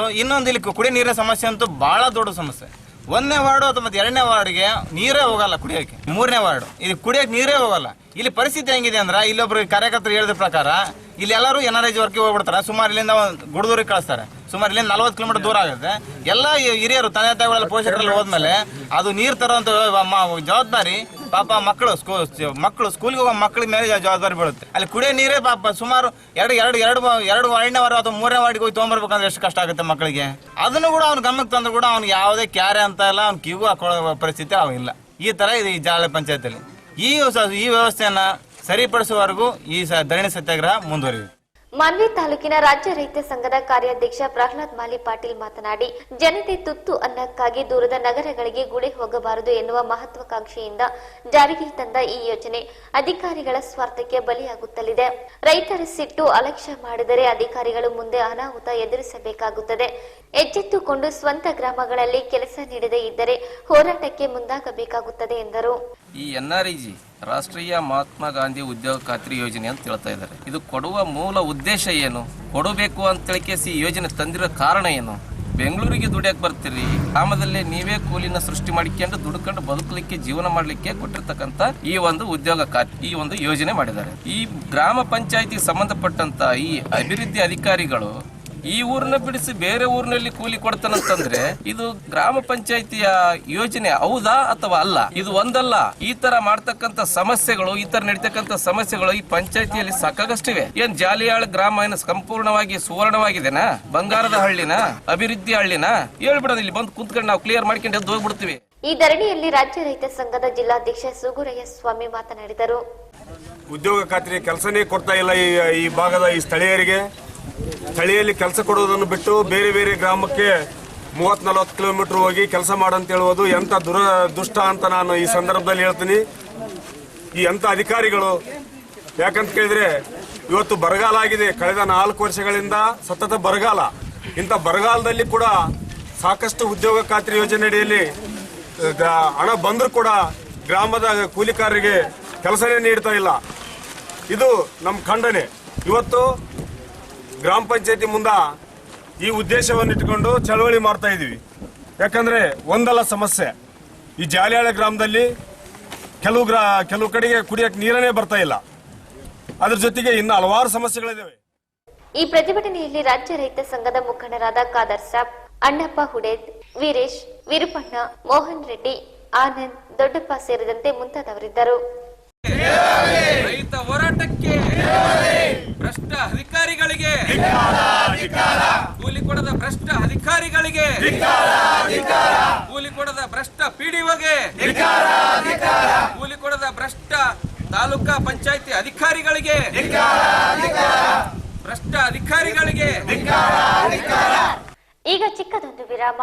ಇಲ್ಲಿ ಕುಡಿಯೋ ನೀರಿನ ಸಮಸ್ಯೆ ಅಂತೂ ಭಾಳ ದೊಡ್ಡ ಸಮಸ್ಯೆ. 1ನೇ ವಾರ್ಡು ಅಥವಾ 2ನೇ ವಾರ್ಡ್ಗೆ ನೀರೇ ಹೋಗಲ್ಲ ಕುಡಿಯೋಕ್ಕೆ. 3ನೇ ವಾರ್ಡು ಇದು ಕುಡಿಯೋಕೆ ನೀರೇ ಹೋಗಲ್ಲ. ಇಲ್ಲಿ ಪರಿಸ್ಥಿತಿ ಹೆಂಗಿದೆ ಅಂದ್ರೆ, ಇಲ್ಲೊಬ್ರು ಕಾರ್ಯಕರ್ತರು ಹೇಳಿದ ಪ್ರಕಾರ ಇಲ್ಲಿ ಎಲ್ಲರೂ NRI ವರ್ಗೆ ಹೋಗ್ಬಿಡ್ತಾರೆ. ಸುಮಾರು ಇಲ್ಲಿಂದ ಗುಡದೂರಿಗೆ ಕಳಿಸ್ತಾರೆ. ಸುಮಾರು ಇಲ್ಲಿಂದ 40 ಕಿಲೋಮೀಟರ್ ದೂರ ಆಗುತ್ತೆ. ಎಲ್ಲ ಹಿರಿಯರು ತಂದೆ ತಾಯಿಗಳೆಲ್ಲ ಪೋಷಕರಲ್ಲಿ ಹೋದ್ಮೇಲೆ ಅದು ನೀರು ತರುವಂತ ಜವಾಬ್ದಾರಿ ಪಾಪ ಮಕ್ಕಳು ಸ್ಕೂಲ್ಗೆ ಹೋಗೋ ಮಕ್ಕಳ ಮೇಲೆ ಜವಾಬ್ದಾರಿ ಬೀಳುತ್ತೆ. ಅಲ್ಲಿ ಕುಡಿಯೋ ನೀರೇ ಪಾಪ ಸುಮಾರು 2 ವಾರ್ಡ್ನೇ ವಾರ ಅಥವಾ 3ನೇ ವಾರ್ಡಿಗೆ ಹೋಗಿ ತೊಗೊಂಬರ್ಬೇಕಂದ್ರೆ ಎಷ್ಟು ಕಷ್ಟ ಆಗುತ್ತೆ ಮಕ್ಕಳಿಗೆ. ಅದನ್ನು ಕೂಡ ಅವ್ನ ಗಮನಕ್ಕೆ ತಂದ್ರು ಕೂಡ ಅವ್ನಿಗೆ ಯಾವುದೇ ಕ್ಯಾರೆ ಅಂತ ಇಲ್ಲ, ಅವ್ನ ಕಿವು ಹಾಕೊಳ್ಳೋ ಪರಿಸ್ಥಿತಿ ಅವಿಲ್ಲ. ಈ ತರ ಇದೆ ಈ ಜಾಲಾಳ್ ಪಂಚಾಯತಲ್ಲಿ. ಈ ವ್ಯವಸ್ಥೆಯನ್ನ ಸರಿಪಡಿಸುವವರೆಗೂ ಈ ಧರಣಿ ಸತ್ಯಾಗ್ರಹ ಮುಂದುವರಿಯುತ್ತೆ. ಮಾನ್ವಿ ತಾಲೂಕಿನ ರಾಜ್ಯ ರೈತ ಸಂಘದ ಕಾರ್ಯಾಧ್ಯಕ್ಷ ಪ್ರಹ್ಲಾದ್ ಮಾಲಿ ಪಾಟೀಲ್ ಮಾತನಾಡಿ, ಜನತೆ ತುತ್ತು ಅನ್ನಕ್ಕಾಗಿ ದೂರದ ನಗರಗಳಿಗೆ ಗುಳೆ ಹೋಗಬಾರದು ಎನ್ನುವ ಮಹತ್ವಾಕಾಂಕ್ಷೆಯಿಂದ ಜಾರಿಗೆ ತಂದ ಈ ಯೋಜನೆ ಅಧಿಕಾರಿಗಳ ಸ್ವಾರ್ಥಕ್ಕೆ ಬಲಿಯಾಗುತ್ತಲಿದೆ. ರೈತರ ಸಿಟ್ಟು ಅಲಕ್ಷ್ಯ ಮಾಡಿದರೆ ಅಧಿಕಾರಿಗಳು ಮುಂದೆ ಅನಾಹುತ ಎದುರಿಸಬೇಕಾಗುತ್ತದೆ. ಎಚ್ಚೆತ್ತುಕೊಂಡು ಸ್ವಂತ ಗ್ರಾಮಗಳಲ್ಲಿ ಕೆಲಸ ನೀಡದೇ ಇದ್ದರೆ ಹೋರಾಟಕ್ಕೆ ಮುಂದಾಗಬೇಕಾಗುತ್ತದೆ ಎಂದರು. ಈ NRIG ರಾಷ್ಟ್ರೀಯ ಮಹಾತ್ಮ ಗಾಂಧಿ ಉದ್ಯೋಗ ಖಾತ್ರಿ ಯೋಜನೆ ಅಂತ ಹೇಳ್ತಾ ಇದ್ದಾರೆ. ಇದು ಕೊಡುವ ಮೂಲ ಉದ್ದೇಶ ಏನು, ಕೊಡಬೇಕು ಅಂತ ಹೇಳಿಕೆಸಿ ಈ ಯೋಜನೆ ತಂದಿರೋ ಕಾರಣ ಏನು? ಬೆಂಗಳೂರಿಗೆ ದುಡಿಯಕ್ಕೆ ಬರ್ತೀರಿ, ಗ್ರಾಮದಲ್ಲೇ ನೀವೇ ಕೂಲಿನ ಸೃಷ್ಟಿ ಮಾಡಿಕೊಂಡು ದುಡ್ಕೊಂಡು ಬದುಕಲಿಕ್ಕೆ ಜೀವನ ಮಾಡಲಿಕ್ಕೆ ಕೊಟ್ಟಿರ್ತಕ್ಕಂಥ ಈ ಒಂದು ಉದ್ಯೋಗ ಖಾತ್ರಿ ಈ ಒಂದು ಯೋಜನೆ ಮಾಡಿದ್ದಾರೆ. ಈ ಗ್ರಾಮ ಪಂಚಾಯತಿಗೆ ಸಂಬಂಧಪಟ್ಟಂತ ಈ ಅಭಿವೃದ್ಧಿ ಅಧಿಕಾರಿಗಳು ಈ ಊರನ್ನ ಬಿಡಿಸಿ ಬೇರೆ ಊರಿನಲ್ಲಿ ಕೂಲಿ ಕೊಡ್ತಾನಂತಂದ್ರೆ ಇದು ಗ್ರಾಮ ಪಂಚಾಯತಿಯ ಯೋಜನೆ ಹೌದಾ ಅಥವಾ ಅಲ್ಲ? ಇದು ಒಂದಲ್ಲ, ಈ ತರ ಮಾಡ್ತಕ್ಕಂಥ ಸಮಸ್ಯೆಗಳು, ಈ ತರ ನಡೀತಕ್ಕಂಥ ಸಮಸ್ಯೆಗಳು ಈ ಪಂಚಾಯತಿಯಲ್ಲಿ ಸಾಕಾಗಷ್ಟಿವೆ. ಏನ್ ಜಾಲಿಯಾಳ ಗ್ರಾಮ ಏನು ಸಂಪೂರ್ಣವಾಗಿ ಸುವರ್ಣವಾಗಿದೆನಾ? ಬಂಗಾರದ ಹಳ್ಳಿನ, ಅಭಿವೃದ್ಧಿ ಹಳ್ಳಿನ? ಹೇಳ್ಬಿಡೋದು, ಇಲ್ಲಿ ಬಂದು ಕುಂತ್ಕೊಂಡು ನಾವು ಕ್ಲಿಯರ್ ಮಾಡ್ಕೊಂಡು ಎದ್ದು ಹೋಗ್ಬಿಡ್ತೀವಿ. ಈ ಧರಣಿಯಲ್ಲಿ ರಾಜ್ಯ ರೈತ ಸಂಘದ ಜಿಲ್ಲಾಧ್ಯಕ್ಷ ಸುಗುರಯ್ಯ ಸ್ವಾಮಿ ಮಾತನಾಡಿದರು. ಉದ್ಯೋಗ ಖಾತ್ರಿ ಕೆಲಸನೇ ಕೊಡ್ತಾ ಇಲ್ಲ ಈ ಭಾಗದ ಈ ಸ್ಥಳೀಯರಿಗೆ. ಸ್ಥಳೀಯಲ್ಲಿ ಕೆಲಸ ಕೊಡುವುದನ್ನು ಬಿಟ್ಟು ಬೇರೆ ಬೇರೆ ಗ್ರಾಮಕ್ಕೆ 30-40 ಕಿಲೋಮೀಟರ್ ಹೋಗಿ ಕೆಲಸ ಮಾಡಂತ ಹೇಳುವುದು ಎಂಥ ದುಷ್ಟ ಅಂತ ನಾನು ಈ ಸಂದರ್ಭದಲ್ಲಿ ಹೇಳ್ತೀನಿ. ಈ ಎಂಥ ಅಧಿಕಾರಿಗಳು, ಯಾಕಂತ ಕೇಳಿದ್ರೆ ಇವತ್ತು ಬರಗಾಲ ಆಗಿದೆ. ಕಳೆದ 4 ವರ್ಷಗಳಿಂದ ಸತತ ಬರಗಾಲ. ಇಂಥ ಬರಗಾಲದಲ್ಲಿ ಕೂಡ ಸಾಕಷ್ಟು ಉದ್ಯೋಗ ಖಾತ್ರಿ ಯೋಜನೆ ಅಡಿಯಲ್ಲಿ ಹಣ ಬಂದರೂ ಕೂಡ ಗ್ರಾಮದ ಕೂಲಿಕಾರರಿಗೆ ಕೆಲಸನೇ ನೀಡ್ತಾ ಇಲ್ಲ. ಇದು ನಮ್ಮ ಖಂಡನೆ. ಇವತ್ತು ಗ್ರಾಮ ಪಂಚಾಯತಿ ಮುಂದೆ ಈ ಉದ್ದೇಶವನ್ನು ಇಟ್ಟುಕೊಂಡು ಚಳವಳಿ ಮಾಡ್ತಾ ಇದ್ದೀವಿ. ಯಾಕಂದ್ರೆ ಒಂದಲ್ಲ ಸಮಸ್ಯೆ, ಈ ಜಾಲಿಯಾಳ ಗ್ರಾಮದಲ್ಲಿ ಕೆಲವು ಕಡೆಗೆ ಕುಡಿಯಕ್ಕೆ ನೀರನೇ ಬರ್ತಾ ಇಲ್ಲ. ಅದ್ರ ಜೊತೆಗೆ ಇನ್ನು ಹಲವಾರು ಸಮಸ್ಯೆಗಳಿದ್ದಾವೆ. ಈ ಪ್ರತಿಭಟನೆಯಲ್ಲಿ ರಾಜ್ಯ ರೈತ ಸಂಘದ ಮುಖಂಡರಾದ ಖಾದರ್ ಸಾಬ್, ಅಣ್ಣಪ್ಪ ಹುಡೇದ್, ವೀರೇಶ್, ವಿರುಪಣ್ಣ, ಮೋಹನ್ ರೆಡ್ಡಿ, ಆನಂದ್, ದೊಡ್ಡಪ್ಪ ಸೇರಿದಂತೆ ಮುಂತಾದವರಿದ್ದರು. ರೈತ ಹೋರಾಟಕ್ಕೆ ಭ್ರಷ್ಟ ಅಧಿಕಾರಿಗಳಿಗೆ, ಕೂಲಿ ಕೊಡದ ಭ್ರಷ್ಟ ಅಧಿಕಾರಿಗಳಿಗೆ, ಕೂಲಿ ಕೊಡದ ಭ್ರಷ್ಟ ಪಿಡಿಒಗೆ, ಕೂಲಿ ಕೊಡದ ಭ್ರಷ್ಟ ತಾಲೂಕಾ ಪಂಚಾಯತಿ ಅಧಿಕಾರಿಗಳಿಗೆ, ಭ್ರಷ್ಟ ಅಧಿಕಾರಿಗಳಿಗೆ. ಈಗ ಚಿಕ್ಕದೊಂದು ವಿರಾಮ.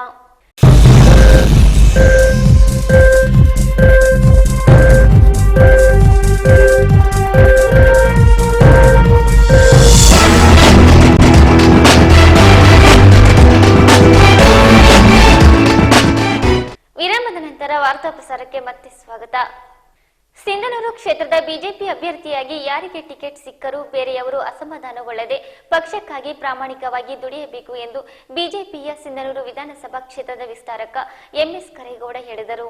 ವಿರಾಮದ ನಂತರ ವಾರ್ತಾ ಪ್ರಸಾರಕ್ಕೆ ಮತ್ತೆ ಸ್ವಾಗತ. ಸಿಂಧನೂರು ಕ್ಷೇತ್ರದ ಬಿಜೆಪಿ ಅಭ್ಯರ್ಥಿಯಾಗಿ ಯಾರಿಗೆ ಟಿಕೆಟ್ ಸಿಕ್ಕರೂ ಬೇರೆಯವರು ಅಸಮಾಧಾನಗೊಳ್ಳದೆ ಪಕ್ಷಕ್ಕಾಗಿ ಪ್ರಾಮಾಣಿಕವಾಗಿ ದುಡಿಯಬೇಕು ಎಂದು ಬಿಜೆಪಿಯ ಸಿಂಧನೂರು ವಿಧಾನಸಭಾ ಕ್ಷೇತ್ರದ ವಿಸ್ತಾರಕ ಎಂಎಸ್ ಕರೇಗೌಡ ಹೇಳಿದರು.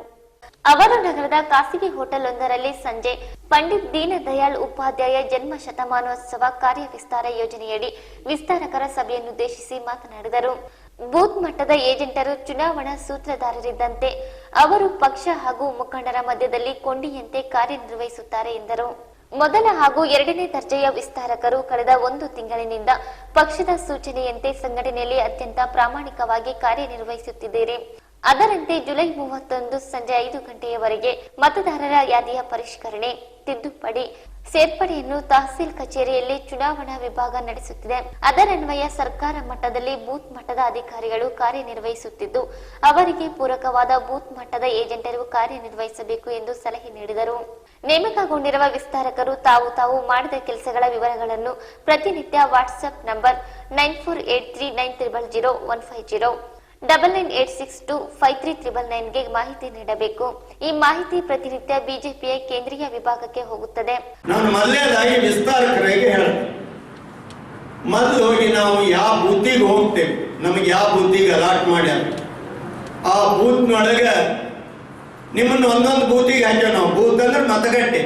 ಅವರು ನಗರದ ಖಾಸಗಿ ಹೋಟೆಲ್ ಒಂದರಲ್ಲಿ ಸಂಜೆ ಪಂಡಿತ್ ದೀನ ದಯಾಳ್ ಉಪಾಧ್ಯಾಯ ಜನ್ಮ ಶತಮಾನೋತ್ಸವ ಕಾರ್ಯ ವಿಸ್ತಾರ ಯೋಜನೆಯಡಿ ವಿಸ್ತಾರಕರ ಸಭೆಯನ್ನುದ್ದೇಶಿಸಿ ಮಾತನಾಡಿದರು. ಬೂತ್ ಮಟ್ಟದ ಏಜೆಂಟರು ಚುನಾವಣಾ ಸೂತ್ರಧಾರರಿದ್ದಂತೆ ಅವರು ಪಕ್ಷ ಹಾಗೂ ಮುಖಂಡರ ಮಧ್ಯದಲ್ಲಿ ಕೊಂಡಿಯಂತೆ ಕಾರ್ಯನಿರ್ವಹಿಸುತ್ತಾರೆ ಎಂದರು. ಮೊದಲ ಹಾಗೂ ಎರಡನೇ ದರ್ಜೆಯ ವಿಸ್ತಾರಕರು ಕಳೆದ 1 ತಿಂಗಳಿನಿಂದ ಪಕ್ಷದ ಸೂಚನೆಯಂತೆ ಸಂಘಟನೆಯಲ್ಲಿ ಅತ್ಯಂತ ಪ್ರಾಮಾಣಿಕವಾಗಿ ಕಾರ್ಯನಿರ್ವಹಿಸುತ್ತಿದ್ದೀರಿ. ಅದರಂತೆ ಜುಲೈ 31 ಸಂಜೆ 5 ಗಂಟೆಯವರೆಗೆ ಮತದಾರರ ಯಾದಿಯ ಪರಿಷ್ಕರಣೆ, ತಿದ್ದುಪಡಿ, ಸೇರ್ಪಡೆಯನ್ನು ತಹಸೀಲ್ ಕಚೇರಿಯಲ್ಲಿ ಚುನಾವಣಾ ವಿಭಾಗ ನಡೆಸುತ್ತಿದೆ. ಅದರನ್ವಯ ಸರ್ಕಾರ ಮಟ್ಟದಲ್ಲಿ ಬೂತ್ ಮಟ್ಟದ ಅಧಿಕಾರಿಗಳು ಕಾರ್ಯನಿರ್ವಹಿಸುತ್ತಿದ್ದು ಅವರಿಗೆ ಪೂರಕವಾದ ಬೂತ್ ಮಟ್ಟದ ಏಜೆಂಟರು ಕಾರ್ಯನಿರ್ವಹಿಸಬೇಕು ಎಂದು ಸಲಹೆ ನೀಡಿದರು. ನೇಮಕಗೊಂಡಿರುವ ವಿಸ್ತಾರಕರು ತಾವು ಮಾಡಿದ ಕೆಲಸಗಳ ವಿವರಗಳನ್ನು ಪ್ರತಿನಿತ್ಯ ವಾಟ್ಸ್ಆಪ್ ನಂಬರ್ 9483900150 9986253999ಗೆ ಮಾಹಿತಿ ನೀಡಬೇಕು. ಈ ಮಾಹಿತಿ ಪ್ರತಿನಿತ್ಯ ಬಿಜೆಪಿಯ ಕೇಂದ್ರೀಯ ವಿಭಾಗಕ್ಕೆ ಹೋಗುತ್ತದೆ. ನಾನು ಮೊದಲನೇದಾಗಿ ವಿಸ್ತಾರಕರಿಗೆ ಹೇಳ್ತೇನೆ, ಮೊದಲು ಹೋಗಿ ನಾವು ಯಾವ ಬೂತಿಗೆ ಹೋಗ್ತೇವೆ, ನಮಗೆ ಯಾವ ಬೂತಿಗೆ ಅಲಾಟ್ ಮಾಡ್ಯಾರ ಆ ಬೂತ್ನೊಳಗೆ ನಿಮ್ಮನ್ನು ಒಂದೊಂದು ಬೂತಿಗೆ ಹಾಕ್ಯಾವ. ನಾವು ಬೂತ್ ಅಂದ್ರೆ ಮತಗಟ್ಟೆ.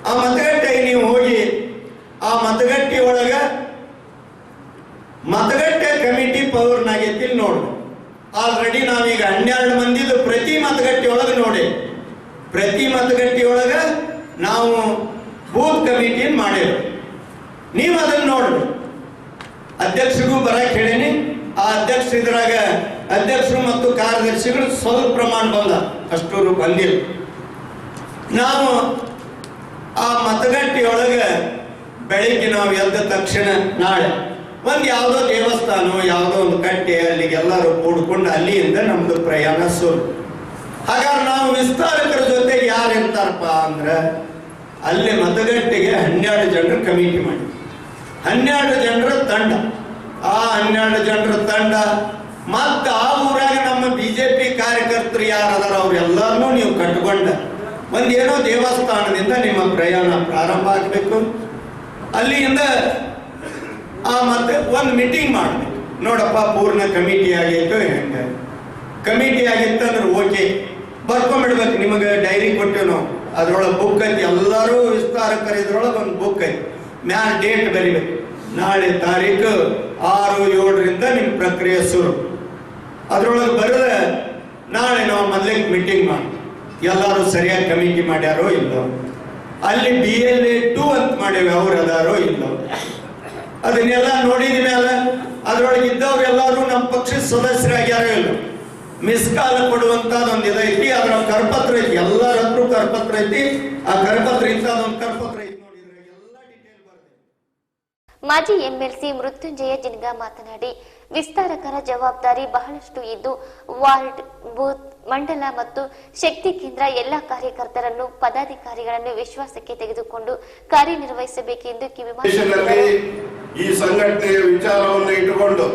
ಆ ಮತಗಟ್ಟೆಗೆ ನೀವು ಹೋಗಿ ಆ ಮತಗಟ್ಟೆ ಒಳಗೆ ಮತಗಟ್ಟೆ ಕಮಿಟಿ ಪವರ್ನಾಗೈತಿ ನೋಡಿ. ಆಲ್ರೆಡಿ ನಾವೀಗ 12 ಮಂದಿದು ಪ್ರತಿ ಮತಗಟ್ಟೆ ಒಳಗೆ ನೋಡಿ, ಪ್ರತಿ ಮತಗಟ್ಟೆ ಒಳಗೆ ನಾವು ಬೂತ್ ಕಮಿಟಿ ಮಾಡೇವು. ನೀವು ಅದನ್ನು ನೋಡ್ರಿ. ಅಧ್ಯಕ್ಷರಿಗೂ ಬರಕ್ಕೆ ಹೇಳೀನಿ. ಆ ಇದ್ರಾಗ ಅಧ್ಯಕ್ಷರು ಮತ್ತು ಕಾರ್ಯದರ್ಶಿಗಳು ಸ್ವಲ್ಪ ಪ್ರಮಾಣ ಬಂದ, ಅಷ್ಟೂರು ಬಂದಿಲ್ಲ. ನಾವು ಆ ಮತಗಟ್ಟೆಯೊಳಗೆ ಬೆಳಿಗ್ಗೆ ನಾವು ಎದ್ದ ತಕ್ಷಣ ನಾಳೆ ಒಂದು ಯಾವುದೋ ದೇವಸ್ಥಾನ ಯಾವುದೋ ಒಂದು ಕಟ್ಟೆ ಅಲ್ಲಿಗೆ ಎಲ್ಲರೂ ಕೂಡ್ಕೊಂಡು ಅಲ್ಲಿಂದ ನಮ್ದು ಪ್ರಯಾಣ ಶುರು. ಹಾಗಾದ್ರೆ ನಾವು ವಿಸ್ತಾರಕರ ಜೊತೆ ಯಾರು ಇರ್ತಾರಪ್ಪ ಅಂದ್ರೆ ಅಲ್ಲಿ ಮತಗಟ್ಟೆಗೆ 12 ಜನರ ಕಮಿಟಿ ಮಾಡಿ 12 ಜನರ ತಂಡ. ಆ 12 ಜನರ ತಂಡ ಮತ್ತು ಆ ಊರಾಗ ನಮ್ಮ ಬಿಜೆಪಿ ಕಾರ್ಯಕರ್ತರು ಯಾರದಾರ ಅವ್ರೆಲ್ಲರನ್ನೂ ನೀವು ಕಟ್ಕೊಂಡ ಒಂದೇನೋ ದೇವಸ್ಥಾನದಿಂದ ನಿಮ್ಮ ಪ್ರಯಾಣ ಪ್ರಾರಂಭ ಆಗಬೇಕು. ಅಲ್ಲಿಂದ ಮತ್ತೆ ಒಂದು ಮೀಟಿಂಗ್ ಮಾಡಬೇಕು. ನೋಡಪ್ಪ ಪೂರ್ಣ ಕಮಿಟಿ ಆಗೈತು, ಹೆಂಗೆ ಕಮಿಟಿ ಆಗಿತ್ತು ಅಂದ್ರೆ ಓಕೆ ಬರ್ಕೊಂಡ್ಬಿಡ್ಬೇಕು. ನಿಮಗೆ ಡೈರಿ ಕೊಟ್ಟೇವೆ ನಾವು, ಅದ್ರೊಳಗೆ ಬುಕ್ ಐತಿ. ಎಲ್ಲರೂ ವಿಸ್ತಾರಕರ ಇದ್ರೊಳಗೆ ಒಂದು ಬುಕ್ ಐತಿ, ಮ್ಯಾಲ ಡೇಟ್ ಬರಿಬೇಕು. ನಾಳೆ ತಾರೀಕು 6-7ರಿಂದ ನಿಮ್ಮ ಪ್ರಕ್ರಿಯೆ ಶುರು. ಅದ್ರೊಳಗೆ ಬರೆದ ನಾಳೆ ನಾವು ಮೊದಲಿಗೆ ಮೀಟಿಂಗ್ ಮಾಡಿ ಎಲ್ಲರೂ ಸರಿಯಾಗಿ ಕಮಿಟಿ ಮಾಡ್ಯಾರೋ ಇಲ್ಲೋ, ಅಲ್ಲಿ BLA 2 ಅಂತ ಮಾಡೇವಿ ಅವ್ರು ಅದಾರೋ ಇಲ್ಲೋ, ಅದನ್ನೆಲ್ಲ ನೋಡಿದ ಮೇಲೆ ಅದ್ರೊಳಗೆ ಇದ್ದವ್ರು ಎಲ್ಲರೂ ನಮ್ಮ ಪಕ್ಷದ ಸದಸ್ಯರಾಗ್ಯಾರೋ ಇಲ್ಲ, ಮಿಸ್ ಕಾಲ್ ಕೊಡುವಂತದ್ದು ಒಂದು ಇದೈತಿ. ಅದ್ರ ಕರಪತ್ರ ಐತಿ, ಎಲ್ಲರ ಹತ್ರ ಕರಪತ್ರ ಐತಿ. ಆ ಕರಪತ್ರ ಇಂಥದ್ದೊಂದು ಕರಪತ್ರ ಐತಿ, ನೋಡಿದ್ರೆ ಎಲ್ಲ ಡಿಟೇಲ್ ಬರ್ತದೆ. ಮಾಜಿ MLC ಮೃತ್ಯುಂಜಯ ಜಿನ್ಗಾ ಮಾತನಾಡಿ, ವಿಸ್ತಾರಕರ ಜವಾಬ್ದಾರಿ ಬಹಳಷ್ಟು ಇದ್ದು ವಾರ್ಡ್, ಬೂತ್, ಮಂಡಲ ಮತ್ತು ಶಕ್ತಿ ಕೇಂದ್ರ ಎಲ್ಲ ಕಾರ್ಯಕರ್ತರನ್ನು ಪದಾಧಿಕಾರಿಗಳನ್ನು ವಿಶ್ವಾಸಕ್ಕೆ ತೆಗೆದುಕೊಂಡು ಕಾರ್ಯನಿರ್ವಹಿಸಬೇಕೆಂದು ಕಿವಿಮಾತು. ಈ ಸಂಘಟನೆಯ ವಿಚಾರವನ್ನು ಇಟ್ಟುಕೊಂಡು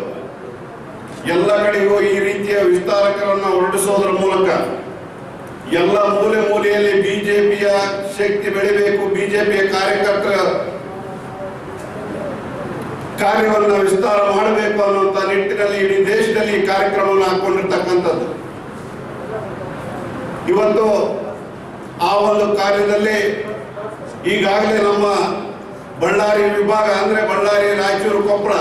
ಎಲ್ಲ ಕಡೆಗೂ ಈ ರೀತಿಯ ವಿಸ್ತಾರಕರನ್ನು ಹೊರಡಿಸೋದ್ರ ಮೂಲಕ ಎಲ್ಲ ಮೂಲೆ ಮೂಲೆಯಲ್ಲಿ ಬಿಜೆಪಿಯ ಶಕ್ತಿ ಬೆಳಿಬೇಕು, ಬಿಜೆಪಿಯ ಕಾರ್ಯಕರ್ತರ ಕಾರ್ಯವನ್ನು ವಿಸ್ತಾರ ಮಾಡಬೇಕು ಅನ್ನುವಂಥ ನಿಟ್ಟಿನಲ್ಲಿ ಇಡೀ ದೇಶದಲ್ಲಿ ಈ ಕಾರ್ಯಕ್ರಮವನ್ನು ಹಾಕೊಂಡಿರ್ತಕ್ಕಂಥದ್ದು. ಇವತ್ತು ಆ ಒಂದು ಕಾರ್ಯದಲ್ಲಿ ಈಗಾಗಲೇ ನಮ್ಮ ಬಳ್ಳಾರಿ ವಿಭಾಗ ಅಂದ್ರೆ ಬಳ್ಳಾರಿ, ರಾಯಚೂರು, ಕೊಪ್ಪಳ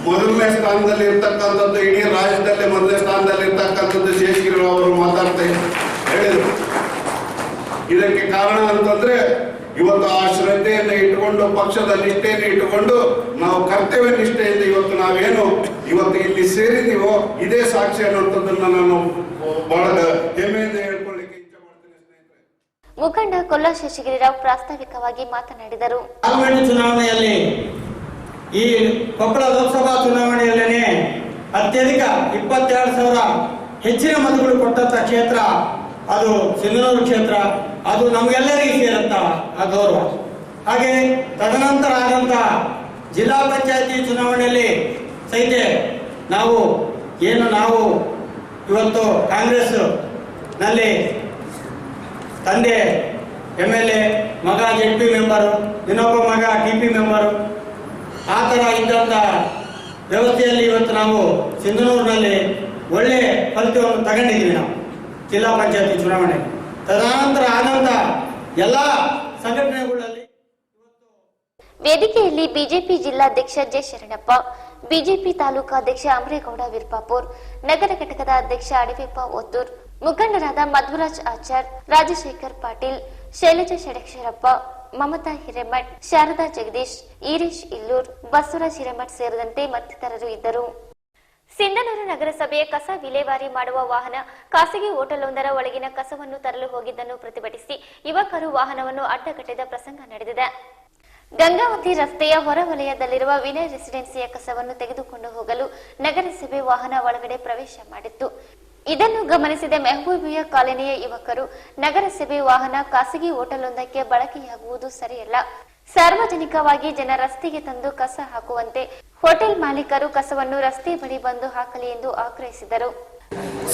ಮೊದಲನೇ ಸ್ಥಾನದಲ್ಲಿ ಇರ್ತಕ್ಕಂಥದ್ದು, ಇಡೀ ರಾಜ್ಯದಲ್ಲೇ ಮೊದಲನೇ ಸ್ಥಾನದಲ್ಲಿ ಇರ್ತಕ್ಕಂಥದ್ದು ಶೇಷಗಿರಿ ಅವರು ಮಾತಾಡ್ತಾ ಹೇಳಿದರು. ಇದಕ್ಕೆ ಕಾರಣ ಅಂತಂದ್ರೆ ಇವತ್ತು ಆ ಶ್ರದ್ಧೆಯನ್ನು ಇಟ್ಟುಕೊಂಡು, ಪಕ್ಷದ ನಿಷ್ಠೆಯನ್ನು ಇಟ್ಟುಕೊಂಡು, ನಾವು ಕರ್ತವ್ಯ ನಿಷ್ಠೆಯಿಂದ ಇವತ್ತು ನಾವೇನು ಇವತ್ತು ಇಲ್ಲಿ ಸೇರಿದೀವೋ ಇದೇ ಸಾಕ್ಷಿ ಅನ್ನುವಂಥದ್ದನ್ನು ನಾನು ಬಹಳ ಹೆಮ್ಮೆಯಿಂದ ಹೇಳ್ಕೊಳ್ಳಿಕ್ಕೆ ಇಚ್ಛೆ ಮಾಡ್ತೇನೆ ಸ್ನೇಹಿತರೆ. ಮುಖಂಡ ಕೊಲ್ಲ ಶೇಷಗಿರಿರಾವ್ ಪ್ರಾಸ್ತಾವಿಕವಾಗಿ ಮಾತನಾಡಿದರು. ಪಾರ್ಲಿಮೆಂಟ್ ಚುನಾವಣೆಯಲ್ಲಿ ಈ ಕೊಪ್ಪಳ ಲೋಕಸಭಾ ಚುನಾವಣೆಯಲ್ಲೇ ಅತ್ಯಧಿಕ 22,000 ಹೆಚ್ಚಿನ ಮತಗಳು ಕೊಟ್ಟಂತ ಕ್ಷೇತ್ರ ಅದು ಸಿಂಧನೂರು ಕ್ಷೇತ್ರ. ಅದು ನಮಗೆಲ್ಲರಿಗೂ ಸೇರುತ್ತ ಆ ಗೌರವ. ಹಾಗೆ ತದನಂತರ ಆದಂತ ಜಿಲ್ಲಾ ಪಂಚಾಯತಿ ಚುನಾವಣೆಯಲ್ಲಿ ಸಹಿತ ನಾವು ಇವತ್ತು ಕಾಂಗ್ರೆಸ್ ನಲ್ಲಿ ತಂದೆ MLA, ಮಗ ZP ಮೆಂಬರು, ಇನ್ನೊಬ್ಬ ಮಗ TP ಮೆಂಬರು, ಆ ಥರ ಇದ್ದಂಥ ವ್ಯವಸ್ಥೆಯಲ್ಲಿ ಇವತ್ತು ನಾವು ಸಿಂಧನೂರಿನಲ್ಲಿ ಒಳ್ಳೆ ಫಲಿತವನ್ನು ತಗೊಂಡಿದ್ದೀವಿ ನಾವು ಜಿಲ್ಲಾ ಪಂಚಾಯತಿ ಚುನಾವಣೆ. ತದನಂತರ ಆದಂಥ ಎಲ್ಲ ಸಂಘಟನೆಗಳಲ್ಲಿ ವೇದಿಕೆಯಲ್ಲಿ ಬಿಜೆಪಿ ಜಿಲ್ಲಾಧ್ಯಕ್ಷ ಜೆ ಶರಣಪ್ಪ, ಬಿಜೆಪಿ ತಾಲೂಕಾಧ್ಯಕ್ಷ ಅಮರೇಗೌಡ ವಿರ್ಪಾಪುರ್, ನಗರ ಘಟಕದ ಅಧ್ಯಕ್ಷ ಅಡವೆಪ್ಪ ಒತ್ತೂರ್, ಮುಖಂಡರಾದ ಮಧ್ವರಾಜ್ ಆಚಾರ್, ರಾಜಶೇಖರ್ ಪಾಟೀಲ್, ಶೈಲಜಾ ಷಡಕ್ಷರಪ್ಪ, ಮಮತಾ ಹಿರೇಮಠ್, ಶಾರದಾ ಜಗದೀಶ್, ಈರೀಶ್ ಇಲ್ಲೂರ್, ಬಸವರಾಜ್ ಹಿರೇಮಠ್ ಸೇರಿದಂತೆ ಮತ್ತಿತರರು ಇದ್ದರು. ಸಿಂಧನೂರು ನಗರಸಭೆಯ ಕಸ ವಿಲೇವಾರಿ ಮಾಡುವ ವಾಹನ ಖಾಸಗಿ ಹೋಟೆಲ್ವೊಂದರ ಒಳಗಿನ ಕಸವನ್ನು ತರಲು ಹೋಗಿದ್ದನ್ನು ಪ್ರತಿಭಟಿಸಿ ಯುವಕರು ವಾಹನವನ್ನು ಅಡ್ಡಗಟ್ಟಿದ ಪ್ರಸಂಗ ನಡೆದಿದೆ. ಗಂಗಾವತಿ ರಸ್ತೆಯ ಹೊರವಲಯದಲ್ಲಿರುವ ವಿನಯ್ ರೆಸಿಡೆನ್ಸಿಯ ಕಸವನ್ನು ತೆಗೆದುಕೊಂಡು ಹೋಗಲು ನಗರಸಭೆ ವಾಹನ ಒಳಗಡೆ ಪ್ರವೇಶ ಮಾಡಿತ್ತು. ಇದನ್ನು ಗಮನಿಸಿದ ಮೆಹಬೂಬಿಯಾ ಕಾಲೋನಿಯ ಯುವಕರು ನಗರಸಭೆ ವಾಹನ ಖಾಸಗಿ ಹೋಟೆಲ್ವೊಂದಕ್ಕೆ ಬಳಕೆಯಾಗುವುದು ಸರಿಯಲ್ಲ, ಸಾರ್ವಜನಿಕವಾಗಿ ಜನ ರಸ್ತೆಗೆ ತಂದು ಕಸ ಹಾಕುವಂತೆ ಹೋಟೆಲ್ ಮಾಲೀಕರು ಕಸವನ್ನು ರಸ್ತೆ ಬಳಿ ಬಂದು ಹಾಕಲಿ ಎಂದು ಆಗ್ರಹಿಸಿದರು.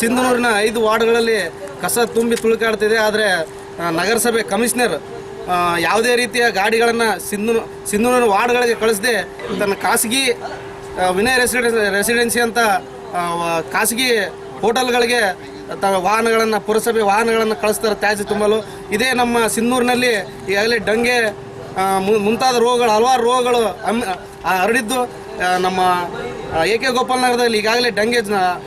ಸಿಂಧನೂರಿನ 5 ವಾರ್ಡ್ಗಳಲ್ಲಿ ಕಸ ತುಂಬಿ ತುಳುಕಾಡ್ತಿದೆ. ಆದರೆ ನಗರಸಭೆ ಕಮಿಷನರ್ ಯಾವುದೇ ರೀತಿಯ ಗಾಡಿಗಳನ್ನು ಸಿಂಧನೂರು ವಾರ್ಡ್ಗಳಿಗೆ ಕಳಿಸದೆ ತನ್ನ ಖಾಸಗಿ ವಿನಯ್ ರೆಸಿಡೆನ್ಸಿ ಅಂತ ಖಾಸಗಿ ಹೋಟೆಲ್ಗಳಿಗೆ ವಾಹನಗಳನ್ನು, ಪುರಸಭೆ ವಾಹನಗಳನ್ನು ಕಳಿಸ್ತಾರೆ ತ್ಯಾಜ್ಯ ತುಂಬಲು. ಇದೇ ನಮ್ಮ ಸಿಂಧನೂರಿನಲ್ಲಿ ಈಗಾಗಲೇ ಡೆಂಗೆ ಮುಂತಾದ ರೋಗಗಳು, ಹಲವಾರು ರೋಗಗಳು ಹರಡಿದ್ದು. ನಮ್ಮ AK ಗೋಪಾಲ್ ನಗರದಲ್ಲಿ ಈಗಾಗಲೇ ಡೆಂಗೆ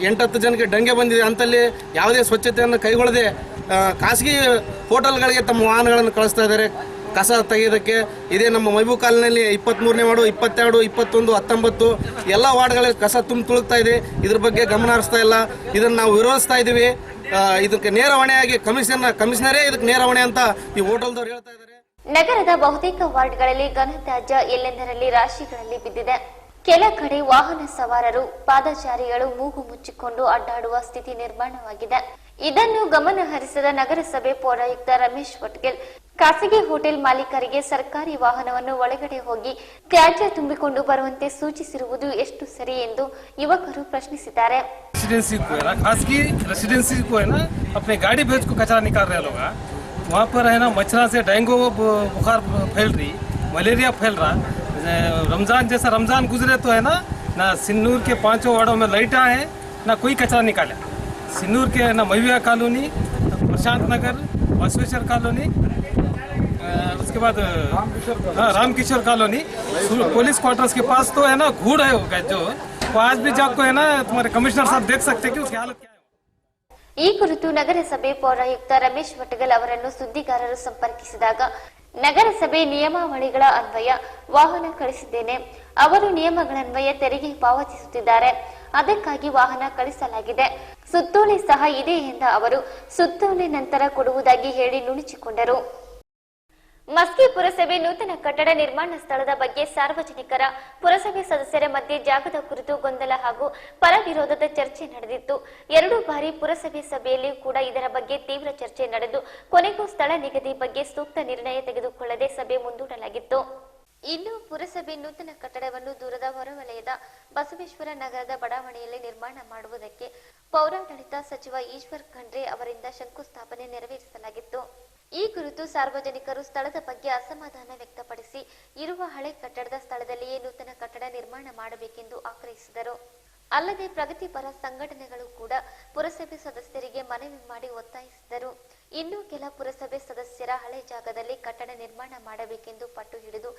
8-10 ಜನಕ್ಕೆ ಡೆಂಗೆ ಬಂದಿದೆ. ಅಂತಲ್ಲಿ ಯಾವುದೇ ಸ್ವಚ್ಛತೆಯನ್ನು ಕೈಗೊಳ್ಳದೆ ಖಾಸಗಿ ಹೋಟೆಲ್ಗಳಿಗೆ ತಮ್ಮ ವಾಹನಗಳನ್ನು ಕಳಿಸ್ತಾ ಇದ್ದಾರೆ ಕಸ ತೆಗೆಯೋದಕ್ಕೆ. ಇದೇ ನಮ್ಮ ಮೈಬೂ ಕಾಲೋನಿಯಲ್ಲಿ 23ನೇ ವಾರ್ಡು, 22, 21, 19 ಎಲ್ಲ ವಾರ್ಡ್ಗಳಲ್ಲಿ ಕಸ ತುಳುಕ್ತಾ ಇದೆ. ಇದ್ರ ಬಗ್ಗೆ ಗಮನ ಹರಿಸ್ತಾ ಇಲ್ಲ. ಇದನ್ನು ನಾವು ವಿರೋಧಿಸ್ತಾ ಇದ್ದೀವಿ. ಇದಕ್ಕೆ ನೇರ ಹೊಣೆಯಾಗಿ ಕಮಿಷನರೇ ಇದಕ್ಕೆ ನೇರ ಹೊಣೆ ಅಂತ ಈ ಹೋಟೆಲ್ದವ್ರು ಹೇಳ್ತಾ ಇದ್ದಾರೆ. ನಗರದ ಬಹುತೇಕ ವಾರ್ಡ್ಗಳಲ್ಲಿ ಘನತ್ಯಾಜ್ಯ ಎಲ್ಲೆಂದರಲ್ಲಿ ರಾಶಿಗಳಲ್ಲಿ ಬಿದ್ದಿದೆ. ಕೆಲ ಕಡೆ ವಾಹನ ಸವಾರರು, ಪಾದಚಾರಿಗಳು ಮೂಗು ಮುಚ್ಚಿಕೊಂಡು ಅಡ್ಡಾಡುವ ಸ್ಥಿತಿ ನಿರ್ಮಾಣವಾಗಿದೆ. ಇದನ್ನು ಗಮನ ಹರಿಸಿದ ನಗರಸಭೆ ಪೌರಾಯುಕ್ತ ರಮೇಶ್ ವಟ್ಗೆಲ್ ಖಾಸಗಿ ಹೋಟೆಲ್ ಮಾಲೀಕರಿಗೆ ಸರ್ಕಾರಿ ವಾಹನವನ್ನು ಒಳಗಡೆ ಹೋಗಿ ತ್ಯಾಜ್ಯ ತುಂಬಿಕೊಂಡು ಬರುವಂತೆ ಸೂಚಿಸಿರುವುದು ಎಷ್ಟು ಸರಿ ಎಂದು ಯುವಕರು ಪ್ರಶ್ನಿಸಿದ್ದಾರೆ. खासगी रेसिडेंसी को है ना अपने गाड़ी भेज को कचरा निकाल रहे लोग, वहाँ पर है ना मच्छरों से डेंगू बुखार फैल रही, मलेरिया फैल रहा. रमजान गुजरे तो है ना सिन्नूर के 5 वार्डों में लाइट आए ना कोई कचरा निकाले. सिन्नूर के ना मयूया कॉलोनी, प्रशांत नगर, बसवेश्वर कॉलोनी, उसके बाद रामकिशोर कॉलोनी, पुलिस क्वार्टर्स के पास तो है ना घूड़ है होगा जो आज भी जाकर है ना तुम्हारे कमिश्नर साहब देख सकते हैं कि उसकी हालत क्या है. ಈ ಕುರಿತು ನಗರಸಭೆ ಪೌರಾಯುಕ್ತ ರಮೇಶ್ ವಟ್ಗೆಲ್ ಅವರನ್ನು ಸುದ್ದಿಗಾರರು ಸಂಪರ್ಕಿಸಿದಾಗ ನಗರಸಭೆ ನಿಯಮಾವಳಿಗಳ ಅನ್ವಯ ವಾಹನ ಕಳಿಸಿದ್ದೇನೆ, ಅವರು ನಿಯಮಗಳನ್ವಯ ತೆರಿಗೆ ಪಾವತಿಸುತ್ತಿದ್ದಾರೆ, ಅದಕ್ಕಾಗಿ ವಾಹನ ಕಳಿಸಲಾಗಿದೆ, ಸುತ್ತೋಲೆ ಸಹ ಇದೆ ಎಂದ ಅವರು ಸುತ್ತೋಲೆ ನಂತರ ಕೊಡುವುದಾಗಿ ಹೇಳಿ ನುಣುಚಿಕೊಂಡರು. ಮಸ್ಕಿ ಪುರಸಭೆ ನೂತನ ಕಟ್ಟಡ ನಿರ್ಮಾಣ ಸ್ಥಳದ ಬಗ್ಗೆ ಸಾರ್ವಜನಿಕರ, ಪುರಸಭೆ ಸದಸ್ಯರ ಮಧ್ಯೆ ಜಾಗದ ಕುರಿತು ಗೊಂದಲ ಹಾಗೂ ಪರ ವಿರೋಧದ ಚರ್ಚೆ ನಡೆದಿತ್ತು. 2 ಬಾರಿ ಪುರಸಭೆ ಸಭೆಯಲ್ಲಿ ಕೂಡ ಇದರ ಬಗ್ಗೆ ತೀವ್ರ ಚರ್ಚೆ ನಡೆದು ಕೊನೆಗೂ ಸ್ಥಳ ನಿಗದಿ ಬಗ್ಗೆ ಸೂಕ್ತ ನಿರ್ಣಯ ತೆಗೆದುಕೊಳ್ಳದೆ ಸಭೆ ಮುಂದೂಡಲಾಗಿತ್ತು. ಇನ್ನು ಪುರಸಭೆ ನೂತನ ಕಟ್ಟಡವನ್ನು ದೂರದ ಹೊರವಲಯದ ಬಸವೇಶ್ವರ ನಗರದ ಬಡಾವಣೆಯಲ್ಲಿ ನಿರ್ಮಾಣ ಮಾಡುವುದಕ್ಕೆ ಪೌರಾಡಳಿತ ಸಚಿವ ಈಶ್ವರ್ ಖಂಡ್ರೆ ಅವರಿಂದ ಶಂಕುಸ್ಥಾಪನೆ ನೆರವೇರಿಸಲಾಗಿತ್ತು. ಈ ಕುರಿತು ಸಾರ್ವಜನಿಕರು ಸ್ಥಳದ ಬಗ್ಗೆ ಅಸಮಾಧಾನ ವ್ಯಕ್ತಪಡಿಸಿ ಇರುವ ಹಳೆ ಕಟ್ಟಡದ ಸ್ಥಳದಲ್ಲಿಯೇ ನೂತನ ಕಟ್ಟಡ ನಿರ್ಮಾಣ ಮಾಡಬೇಕೆಂದು ಆಗ್ರಹಿಸಿದರು. ಅಲ್ಲದೆ ಪ್ರಗತಿಪರ ಸಂಘಟನೆಗಳು ಕೂಡ ಪುರಸಭೆ ಸದಸ್ಯರಿಗೆ ಮನವಿ ಮಾಡಿ ಒತ್ತಾಯಿಸಿದರು. ಇನ್ನು ಕೆಲ ಪುರಸಭೆ ಸದಸ್ಯರ ಹಳೆ ಜಾಗದಲ್ಲಿ ಕಟ್ಟಡ ನಿರ್ಮಾಣ ಮಾಡಬೇಕೆಂದು ಪಟ್ಟು ಹಿಡಿದು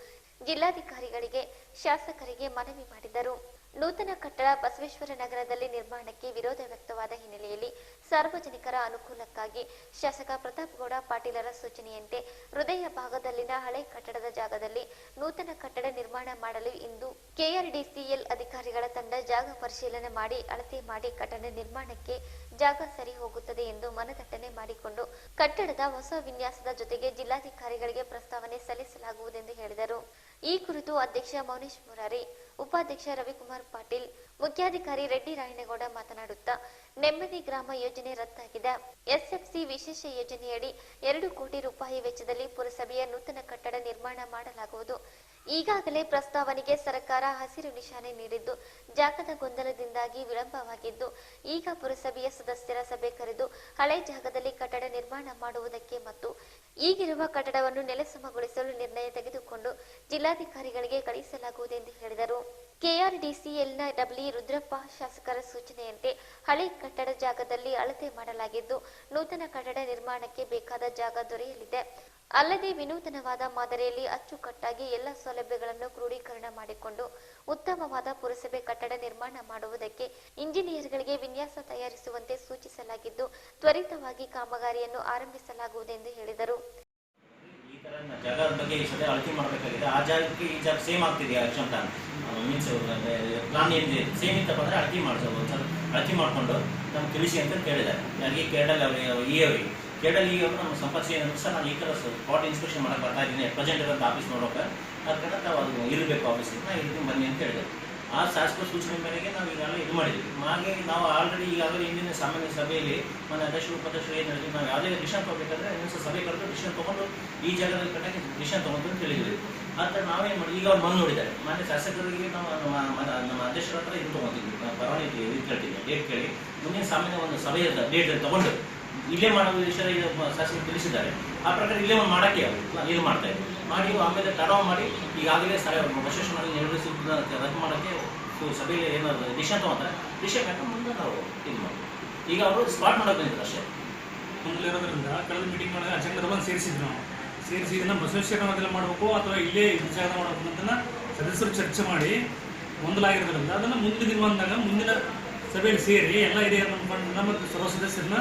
ಜಿಲ್ಲಾಧಿಕಾರಿಗಳಿಗೆ, ಶಾಸಕರಿಗೆ ಮನವಿ ಮಾಡಿದರು. ನೂತನ ಕಟ್ಟಡ ಬಸವೇಶ್ವರ ನಗರದಲ್ಲಿ ನಿರ್ಮಾಣಕ್ಕೆ ವಿರೋಧ ವ್ಯಕ್ತವಾದ ಹಿನ್ನೆಲೆಯಲ್ಲಿ ಸಾರ್ವಜನಿಕರ ಅನುಕೂಲಕ್ಕಾಗಿ ಶಾಸಕ ಪ್ರತಾಪ್ ಗೌಡ ಪಾಟೀಲರ ಸೂಚನೆಯಂತೆ ಹೃದಯ ಭಾಗದಲ್ಲಿನ ಹಳೆ ಕಟ್ಟಡದ ಜಾಗದಲ್ಲಿ ನೂತನ ಕಟ್ಟಡ ನಿರ್ಮಾಣ ಮಾಡಲು ಇಂದು ಕೆಆರ್ಡಿಸಿಎಲ್ ಅಧಿಕಾರಿಗಳ ತಂಡ ಜಾಗ ಪರಿಶೀಲನೆ ಮಾಡಿ ಅಳತೆ ಮಾಡಿ ಕಟ್ಟಡ ನಿರ್ಮಾಣಕ್ಕೆ ಜಾಗ ಸರಿ ಹೋಗುತ್ತದೆ ಎಂದು ಮನದಟ್ಟಣೆ ಮಾಡಿಕೊಂಡು ಕಟ್ಟಡದ ಹೊಸ ವಿನ್ಯಾಸದ ಜೊತೆಗೆ ಜಿಲ್ಲಾಧಿಕಾರಿಗಳಿಗೆ ಪ್ರಸ್ತಾವನೆ ಸಲ್ಲಿಸಲಾಗುವುದೆಂದು ಹೇಳಿದರು. ಈ ಕುರಿತು ಅಧ್ಯಕ್ಷ ಮೌನೇಶ್ ಮುರಾರಿ, ಉಪಾಧ್ಯಕ್ಷ ರವಿಕುಮಾರ್ ಪಾಟೀಲ್, ಮುಖ್ಯಾಧಿಕಾರಿ ರೆಡ್ಡಿ ರಾಯನಗೌಡ ಮಾತನಾಡುತ್ತಾ ನೆಮ್ಮದಿ ಗ್ರಾಮ ಯೋಜನೆ ರದ್ದಾಗಿದೆ. ಎಸ್ಎಫ್ಸಿ ವಿಶೇಷ ಯೋಜನೆಯಡಿ 2 ಕೋಟಿ ರೂಪಾಯಿ ವೆಚ್ಚದಲ್ಲಿ ಪುರಸಭೆಯ ನೂತನ ಕಟ್ಟಡ ನಿರ್ಮಾಣ ಮಾಡಲಾಗುವುದು. ಈಗಾಗಲೇ ಪ್ರಸ್ತಾವನೆಗೆ ಸರ್ಕಾರ ಹಸಿರು ನಿಶಾನೆ ನೀಡಿದ್ದು ಜಾಗದ ಗೊಂದಲದಿಂದಾಗಿ ವಿಳಂಬವಾಗಿದ್ದು ಈಗ ಪುರಸಭೆಯ ಸದಸ್ಯರ ಸಭೆ ಕರೆದು ಹಳೆ ಜಾಗದಲ್ಲಿ ಕಟ್ಟಡ ನಿರ್ಮಾಣ ಮಾಡುವುದಕ್ಕೆ ಮತ್ತು ಈಗಿರುವ ಕಟ್ಟಡವನ್ನು ನೆಲಸಮಗೊಳಿಸಲು ನಿರ್ಣಯ ತೆಗೆದುಕೊಂಡು ಜಿಲ್ಲಾಧಿಕಾರಿಗಳಿಗೆ ಕಳಿಸಲಾಗುವುದೆಂದು ಹೇಳಿದರು. ಕೆಆರ್ಡಿಸಿಎಲ್ನ ಡಬ್ಲ್ಯೂ ರುದ್ರಪ್ಪ ಶಾಸಕರ ಸೂಚನೆಯಂತೆ ಹಳೆ ಕಟ್ಟಡ ಜಾಗದಲ್ಲಿ ಅಳತೆ ಮಾಡಲಾಗಿದ್ದು ನೂತನ ಕಟ್ಟಡ ನಿರ್ಮಾಣಕ್ಕೆ ಬೇಕಾದ ಜಾಗ ದೊರೆಯಲಿದೆ. ಅಲ್ಲದೆ ವಿನೂತನವಾದ ಮಾದರಿಯಲ್ಲಿ ಅಚ್ಚುಕಟ್ಟಾಗಿ ಎಲ್ಲ ಸೌಲಭ್ಯಗಳನ್ನು ಕ್ರೋಢೀಕರಣ ಮಾಡಿಕೊಂಡು ಉತ್ತಮವಾದ ಪುರಸಭೆ ಕಟ್ಟಡ ನಿರ್ಮಾಣ ಮಾಡುವುದಕ್ಕೆ ಇಂಜಿನಿಯರ್ಗಳಿಗೆ ವಿನ್ಯಾಸ ತಯಾರಿಸುವಂತೆ ಸೂಚಿಸಲಾಗಿದ್ದು ತ್ವರಿತವಾಗಿ ಕಾಮಗಾರಿಯನ್ನು ಆರಂಭಿಸಲಾಗುವುದೆಂದು ಹೇಳಿದರು. ಈ ತರ ಜಾಗದ ಬಗ್ಗೆ ಈ ಸಲ ಅಳತೆ ಮಾಡಬೇಕಾಗಿದೆ. ಆ ಜಾಗಕ್ಕೆ ಈ ಜಾಗ ಸೇಮ್ ಆಗ್ತಿದೆಯಾ ಅಂತ ಮೀನ್ಸ್ ಪ್ಲಾನ್ ಏನಿದೆ ಸೇಮ್ ಇತ್ತಪ್ಪ ಅಂದರೆ ಅಳತೆ ಮಾಡ್ತಾರೆ. ಒಂದ್ಸಲ ಅಳತೆ ಮಾಡಿಕೊಂಡು ನಮ್ಗೆ ತಿಳಿಸಿ ಅಂತ ಕೇಳಿದ್ದಾರೆ. ಯಾರಿಗೆ ಕೇರಳ ಅವರಿಗೆ ಕೇರಳ ನಮ್ಮ ಸಂಪರ್ಕ ಏನಂದ್ರೆ ಸರ್ ನಾನು ಈ ಥರ ಸ್ಪಾಟ್ ಇನ್ಸ್ಪೆಕ್ಷನ್ ಮಾಡಕ್ಕೆ ಬರ್ತಾ ಇದ್ದೀನಿ ಪ್ರೆಸೆಂಟ್ ಇರೋಂಥ ಆಫೀಸ್ ನೋಡೋಕೆ ಅದಕ್ಕೆ ನಾವು ಅದು ಇರಬೇಕು ಆಫೀಸಿಗೆ ನಾ ಇರ್ತೀನಿ ಬನ್ನಿ ಅಂತ ಹೇಳಿದೆ. ಆ ಶಾಸಕರ ಸೂಚನೆ ಮೇರೆಗೆ ನಾವು ಈಗಾಗಲೇ ಇದು ಮಾಡಿದ್ವಿ. ಹಾಗೆ ನಾವು ಆಲ್ರೆಡಿ ಈಗಾಗಲೇ ಇಂದಿನ ಸಾಮಾನ್ಯ ಸಭೆಯಲ್ಲಿ ಮನೆ ಅಧ್ಯಕ್ಷರು ಉಪಾಧ್ಯಕ್ಷರು ಏನು ಹೇಳಿದ್ವಿ, ನಾವು ಯಾವುದೇ ಡಿಸಿಷನ್ ತೊಗೋಬೇಕಾದ್ರೆ ಇನ್ನೊಂದು ಸಭೆ ಕರೆದು ಡಿಸಿಷನ್ ತೊಗೊಂಡು ಈ ಜಾಗದಲ್ಲಿ ಕಟ್ಟಕ್ಕೆ ಡಿಸಿಷನ್ ತೊಗೊಂಡು ಅಂತ ಹೇಳಿದ್ವಿ. ಆ ಥರ ನಾವೇನು ಮಾಡಿ ಈಗ ಅವ್ರು ಬಂದು ನೋಡಿದ್ದಾರೆ. ಮಾನ್ಯ ಶಾಸಕರಿಗೆ ನಾವು ನಮ್ಮ ಅಧ್ಯಕ್ಷರ ಹತ್ರ ಇದು ತೊಗೊಂಡಿದ್ವಿ, ಪರವಾನಗಿ ಇದು ಕೇಳ್ತಿದ್ವಿ, ಡೇಟ್ ಕೇಳಿ ಮುಂದಿನ ಸಾಮಾನ್ಯ ಒಂದು ಸಭೆಯ ಡೇಟ್ ತೊಗೊಂಡು ಇಲ್ಲೇ ಮಾಡೋ ವಿಷಯ ಶಾಸಕರು ತಿಳಿಸಿದ್ದಾರೆ. ಆ ಪ್ರಕಾರ ಇಲ್ಲೇ ಒಂದು ಮಾಡೋಕ್ಕೆ ಏನು ಮಾಡ್ತಾ ಇದ್ವಿ ಮಾಡಿ ಆಮೇಲೆ ತಡವ ಮಾಡಿ ಈಗಾಗಲೇ ಬಸವೇಶ್ವರನಲ್ಲಿ ನಿರ್ವಹಿಸಿ ರದ್ದು ಮಾಡೋಕ್ಕೆ ಸಭೆಯಲ್ಲಿ ಏನಾದ್ರು ಡಿಸಿಷನ್ ತೊಗೊಂತಾರೆ. ಡಿಸಿಷನ್ ಯಾಕೆ ಮುಂದೆ ನಾವು ಇದು ಮಾಡಿ ಈಗ ಅವರು ಸ್ಪಾಟ್ ಮಾಡೋಕೆ ಬಂದಿದ್ರು ಅಷ್ಟೇ. ಮುಂದೆ ಇರೋದ್ರಿಂದ ಕಳೆದ ಮೀಟಿಂಗ್ ಮಾಡಿದಾಗ ಅಜೆಂಡಾ ಬಂದು ಸೇರಿಸಿದ್ರು. ನಾವು ಸೇರಿಸಿ ಇದನ್ನು ಬಸವೇಶ್ವರ ಮೊದಲು ಮಾಡಬೇಕು ಅಥವಾ ಇಲ್ಲೇ ವಿಚಾರ ಮಾಡಬೇಕು ಅಂತ ಸದಸ್ಯರು ಚರ್ಚೆ ಮಾಡಿ ಗೊಂದಲಾಗಿರೋದ್ರಿಂದ ಅದನ್ನು ಮುಂದಿನ ದಿನವಂದಾಗ ಮುಂದಿನ ಸಭೆಯಲ್ಲಿ ಸೇರಿ ಎಲ್ಲ ಇದೆ ಮತ್ತು ಸರ್ವ ಸದಸ್ಯರನ್ನ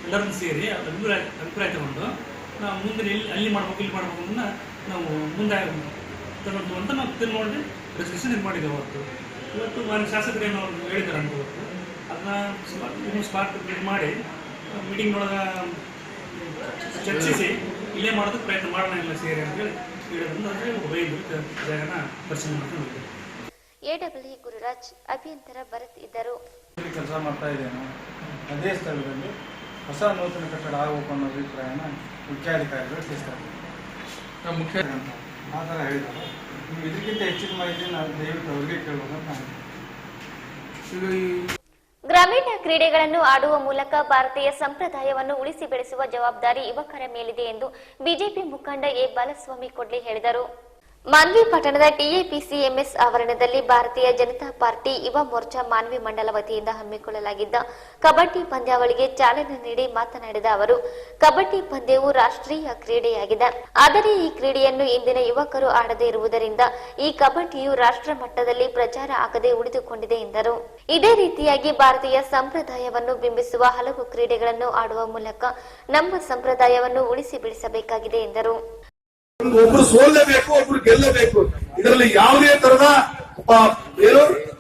ಎಲ್ಲರನ್ನು ಸೇರಿ ಅಭಿಪ್ರಾಯ ತಗೊಂಡು ನಾವು ಮುಂದೆ ಅಲ್ಲಿ ಮಾಡ್ಬೇಕು ಇಲ್ಲಿ ಮಾಡ್ಬೇಕು ಅಂತ ನಾವು ಮುಂದೆ ತಗೊಂಡು ಅಂತ ನಾವು ತಿಳ್ಕೊಂಡು ರೆಸಲ್ಯೂಷನ್ ಇದು ಮಾಡಿದ್ದೇವೆ. ಇವತ್ತು ಮಾನ್ಯ ಶಾಸಕರೇನು ಅವ್ರು ಹೇಳಿದ್ದಾರೆ ಅಂತ ಇವತ್ತು ಅದನ್ನ ಸ್ಪಾಟ್ ಮಾಡಿ ಮೀಟಿಂಗ್ನೊಳಗೆ ಚರ್ಚಿಸಿ ಇಲ್ಲೇ ಮಾಡೋದಕ್ಕೆ ಪ್ರಯತ್ನ ಮಾಡೋಣ ಇಲ್ಲ ಸೇರಿ ಅಂತ ಹೇಳಿ ಹೇಳೋದ್ರಿಂದ ಅಂದರೆ ಜಾಗನ ಪರಿಶೀಲನೆ ಮಾಡ್ಕೊಂಡು ಹೋಗ್ತೀವಿ. ಎಡಬ್ಲ್ಯೂ ಗುರುರಾಜ್, ಅಭಿಯಂತರ ಭರತ್ ಇದ್ದರು. ಕೆಲಸ ಮಾಡ್ತಾ ಇದ್ದೇನೆ. ಅದೇ ಸ್ಥಳದಲ್ಲಿ ಹೊಸ ನೂತನ ಕಟ್ಟಡ ಆಗಬೇಕು ಅನ್ನೋ ಅಭಿಪ್ರಾಯನ ಮುಖ್ಯಾಧಿಕಾರಿಗಳು ತಿಳಿಸ್ತಾರೆ. ಮುಖ್ಯ ಆ ಥರ ಹೇಳಿದ್ದಾರೆ. ನೀವು ಇದಕ್ಕಿಂತ ಹೆಚ್ಚಿನ ಮಾಹಿತಿ ನಾವು ದಯವಿಟ್ಟು ಅವ್ರಿಗೆ ಕೇಳಬೇಕಂತ ನಾನು. ಗ್ರಾಮೀಣ ಕ್ರೀಡೆಗಳನ್ನು ಆಡುವ ಮೂಲಕ ಭಾರತೀಯ ಸಂಪ್ರದಾಯವನ್ನು ಉಳಿಸಿ ಬೆಳೆಸುವ ಜವಾಬ್ದಾರಿ ಯುವಕರ ಮೇಲಿದೆ ಎಂದು ಬಿಜೆಪಿ ಮುಖಂಡ ಎ ಬಾಲಸ್ವಾಮಿ ಕೊಡ್ಲಿ ಹೇಳಿದರು. ಮಾನ್ವಿ ಪಟ್ಟಣದ ಟಿಎಪಿಸಿಎಂಎಸ್ ಆವರಣದಲ್ಲಿ ಭಾರತೀಯ ಜನತಾ ಪಾರ್ಟಿ ಯುವ ಮೋರ್ಚಾ ಮಾನ್ವಿ ಮಂಡಲ ವತಿಯಿಂದ ಹಮ್ಮಿಕೊಳ್ಳಲಾಗಿದ್ದ ಕಬಡ್ಡಿ ಪಂದ್ಯಾವಳಿಗೆ ಚಾಲನೆ ನೀಡಿ ಮಾತನಾಡಿದ ಅವರು, ಕಬಡ್ಡಿ ಪಂದ್ಯವು ರಾಷ್ಟ್ರೀಯ ಕ್ರೀಡೆಯಾಗಿದೆ. ಆದರೆ ಈ ಕ್ರೀಡೆಯನ್ನು ಇಂದಿನ ಯುವಕರು ಆಡದೇ ಇರುವುದರಿಂದ ಈ ಕಬಡ್ಡಿಯು ರಾಷ್ಟ್ರ ಮಟ್ಟದಲ್ಲಿ ಪ್ರಚಾರ ಆಗದೆ ಉಳಿದುಕೊಂಡಿದೆ ಎಂದರು. ಇದೇ ರೀತಿಯಾಗಿ ಭಾರತೀಯ ಸಂಪ್ರದಾಯವನ್ನು ಬಿಂಬಿಸುವ ಹಲವು ಕ್ರೀಡೆಗಳನ್ನು ಆಡುವ ಮೂಲಕ ನಮ್ಮ ಸಂಪ್ರದಾಯವನ್ನು ಉಳಿಸಿ ಬೆಳೆಸಬೇಕಾಗಿದೆ ಎಂದರು. ಒಬ್ರು ಸೋಲ್ಲೇಬೇಕು, ಒಬ್ರು ಗೆಲ್ಲಬೇಕು. ಇದರಲ್ಲಿ ಯಾವುದೇ ತರದ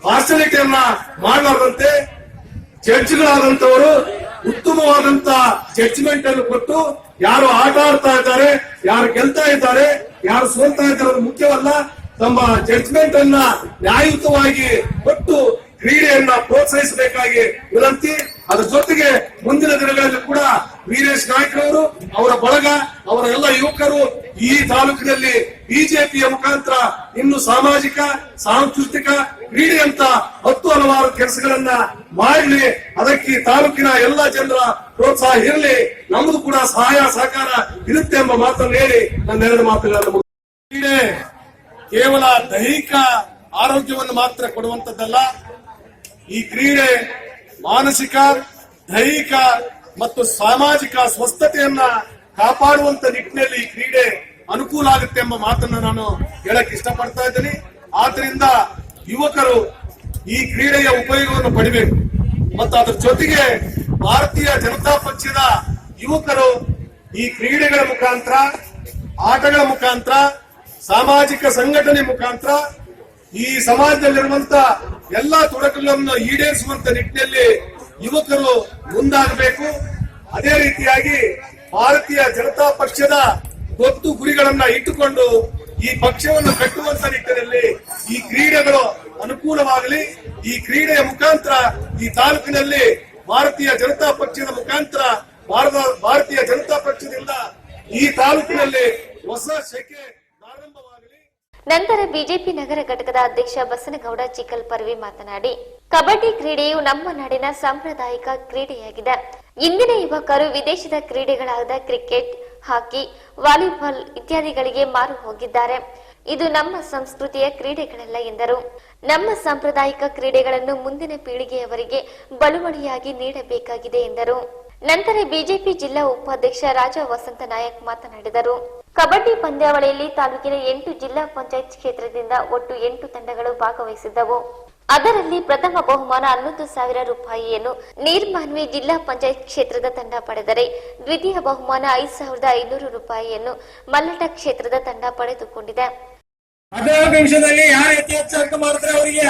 ಪಾರ್ಶಾಲಿಟಿಯನ್ನ ಮಾಡಲಾರದಂತೆ ಜಡ್ಜ್ಗಳಾದಂತವರು ಉತ್ತಮವಾದಂತ ಜಡ್ಜ್ಮೆಂಟ್ ಅನ್ನು ಕೊಟ್ಟು ಯಾರು ಆಟ ಆಡ್ತಾ ಇದ್ದಾರೆ, ಯಾರು ಗೆಲ್ತಾ ಇದ್ದಾರೆ, ಯಾರು ಸೋಲ್ತಾ ಇದ್ದಾರೆ ಮುಖ್ಯವಲ್ಲ, ತಮ್ಮ ಜಡ್ಜ್ಮೆಂಟ್ ಅನ್ನ ನ್ಯಾಯಯುತವಾಗಿ ಕೊಟ್ಟು ಕ್ರೀಡೆಯನ್ನ ಪ್ರೋತ್ಸಾಹಿಸಬೇಕಾಗಿ ವಿನಂತಿ. ಅದರ ಜೊತೆಗೆ ಮುಂದಿನ ದಿನಗಳಲ್ಲಿ ಕೂಡ ವೀರೇಶ್ ನಾಯ್ಕರವರು, ಅವರ ಬಳಗ, ಅವರ ಎಲ್ಲ ಯುವಕರು ಈ ತಾಲೂಕಿನಲ್ಲಿ ಬಿಜೆಪಿಯ ಮುಖಾಂತರ ಇನ್ನು ಸಾಮಾಜಿಕ, ಸಾಂಸ್ಕೃತಿಕ, ಕ್ರೀಡೆ ಅಂತ 10 ಹಲವಾರು ಕೆಲಸಗಳನ್ನ ಮಾಡಲಿ. ಅದಕ್ಕೆ ತಾಲೂಕಿನ ಎಲ್ಲ ಜನರ ಪ್ರೋತ್ಸಾಹ ಇರಲಿ, ನಮ್ಮದು ಕೂಡ ಸಹಾಯ ಸಹಕಾರ ಇರುತ್ತೆ ಎಂಬ ಮಾತನ್ನು ಹೇಳಿ ನನ್ನ 2 ಮಾತುಗಳನ್ನು. ಕ್ರೀಡೆ ಕೇವಲ ದೈಹಿಕ ಆರೋಗ್ಯವನ್ನು ಮಾತ್ರ ಕೊಡುವಂತದ್ದಲ್ಲ. ಈ ಕ್ರೀಡೆ ಮಾನಸಿಕ, ದೈಹಿಕ ಮತ್ತು ಸಾಮಾಜಿಕ ಸ್ವಸ್ಥತೆಯನ್ನ ಕಾಪಾಡುವಂತ ನಿಟ್ಟಿನಲ್ಲಿ ಈ ಕ್ರೀಡೆ ಅನುಕೂಲ ಆಗುತ್ತೆ ಎಂಬ ಮಾತನ್ನ ನಾನು ಹೇಳಕ್ ಇಷ್ಟಪಡ್ತಾ ಇದ್ದೀನಿ. ಆದ್ರಿಂದ ಯುವಕರು ಈ ಕ್ರೀಡೆಯ ಉಪಯೋಗವನ್ನು ಪಡಿಬೇಕು. ಮತ್ತು ಅದರ ಜೊತೆಗೆ ಭಾರತೀಯ ಜನತಾ ಪಕ್ಷದ ಯುವಕರು ಈ ಕ್ರೀಡೆಗಳ ಮುಖಾಂತರ, ಆಟಗಳ ಮುಖಾಂತರ, ಸಾಮಾಜಿಕ ಸಂಘಟನೆ ಮುಖಾಂತರ ಈ ಸಮಾಜದಲ್ಲಿರುವಂತ ಎಲ್ಲಾ ತೊಡಕುಗಳನ್ನು ಈಡೇರಿಸುವಂತ ನಿಟ್ಟಿನಲ್ಲಿ ಯುವಕರು ಮುಂದಾಗಬೇಕು. ಅದೇ ರೀತಿಯಾಗಿ ಭಾರತೀಯ ಜನತಾ ಪಕ್ಷದ ಗೊತ್ತು ಗುರಿಗಳನ್ನ ಇಟ್ಟುಕೊಂಡು ಈ ಪಕ್ಷವನ್ನು ಕಟ್ಟುವಂತ ನಿಟ್ಟಿನಲ್ಲಿ ಈ ಕ್ರೀಡೆಗಳು ಅನುಕೂಲವಾಗಲಿ. ಈ ಕ್ರೀಡೆಯ ಮುಖಾಂತರ ಈ ತಾಲೂಕಿನಲ್ಲಿ ಭಾರತೀಯ ಜನತಾ ಪಕ್ಷದ ಮುಖಾಂತರ ಭಾರತೀಯ ಜನತಾ ಪಕ್ಷದಿಂದ ಈ ತಾಲೂಕಿನಲ್ಲಿ ಹೊಸ ಶಕೆ ಪ್ರಾರಂಭವಾಗಲಿ. ನಂತರ ಬಿಜೆಪಿ ನಗರ ಘಟಕದ ಅಧ್ಯಕ್ಷ ಬಸನಗೌಡ ಚಿಕ್ಕಲ್ ಪರ್ವಿ ಮಾತನಾಡಿ, ಕಬಡ್ಡಿ ಕ್ರೀಡೆಯು ನಮ್ಮ ನಾಡಿನ ಸಾಂಪ್ರದಾಯಿಕ ಕ್ರೀಡೆಯಾಗಿದೆ. ಇಂದಿನ ಯುವಕರು ವಿದೇಶದ ಕ್ರೀಡೆಗಳಾದ ಕ್ರಿಕೆಟ್, ಹಾಕಿ, ವಾಲಿಬಾಲ್ ಇತ್ಯಾದಿಗಳಿಗೆ ಮಾರು ಹೋಗಿದ್ದಾರೆ. ಇದು ನಮ್ಮ ಸಂಸ್ಕೃತಿಯ ಕ್ರೀಡೆಗಳಲ್ಲ ಎಂದರು. ನಮ್ಮ ಸಾಂಪ್ರದಾಯಿಕ ಕ್ರೀಡೆಗಳನ್ನು ಮುಂದಿನ ಪೀಳಿಗೆಯವರಿಗೆ ಬಳುವಳಿಯಾಗಿ ನೀಡಬೇಕಾಗಿದೆ ಎಂದರು. ನಂತರ ಬಿಜೆಪಿ ಜಿಲ್ಲಾ ಉಪಾಧ್ಯಕ್ಷ ರಾಜ ವಸಂತ ನಾಯಕ್ ಮಾತನಾಡಿದರು. ಕಬಡ್ಡಿ ಪಂದ್ಯಾವಳಿಯಲ್ಲಿ ತಾಲೂಕಿನ 8 ಜಿಲ್ಲಾ ಪಂಚಾಯತ್ ಕ್ಷೇತ್ರದಿಂದ ಒಟ್ಟು 8 ತಂಡಗಳು ಭಾಗವಹಿಸಿದ್ದವು. ಅದರಲ್ಲಿ ಪ್ರಥಮ ಬಹುಮಾನ 11,000 ರೂಪಾಯಿಯನ್ನು ನೀರ್ಮಾನ್ವಿ ಜಿಲ್ಲಾ ಪಂಚಾಯತ್ ಕ್ಷೇತ್ರದ ತಂಡ ಪಡೆದರೆ, ದ್ವಿತೀಯ ಬಹುಮಾನ 5,500 ರೂಪಾಯಿಯನ್ನು ಮಲ್ಲಟ ಕ್ಷೇತ್ರದ ತಂಡ ಪಡೆದುಕೊಂಡಿದೆ. 14 ನಿಮಿಷದಲ್ಲಿ ಯಾರು ಹೆಚ್ಚು ಅಂಕ ಮಾಡಿದ್ರೆ ಅವರಿಗೆ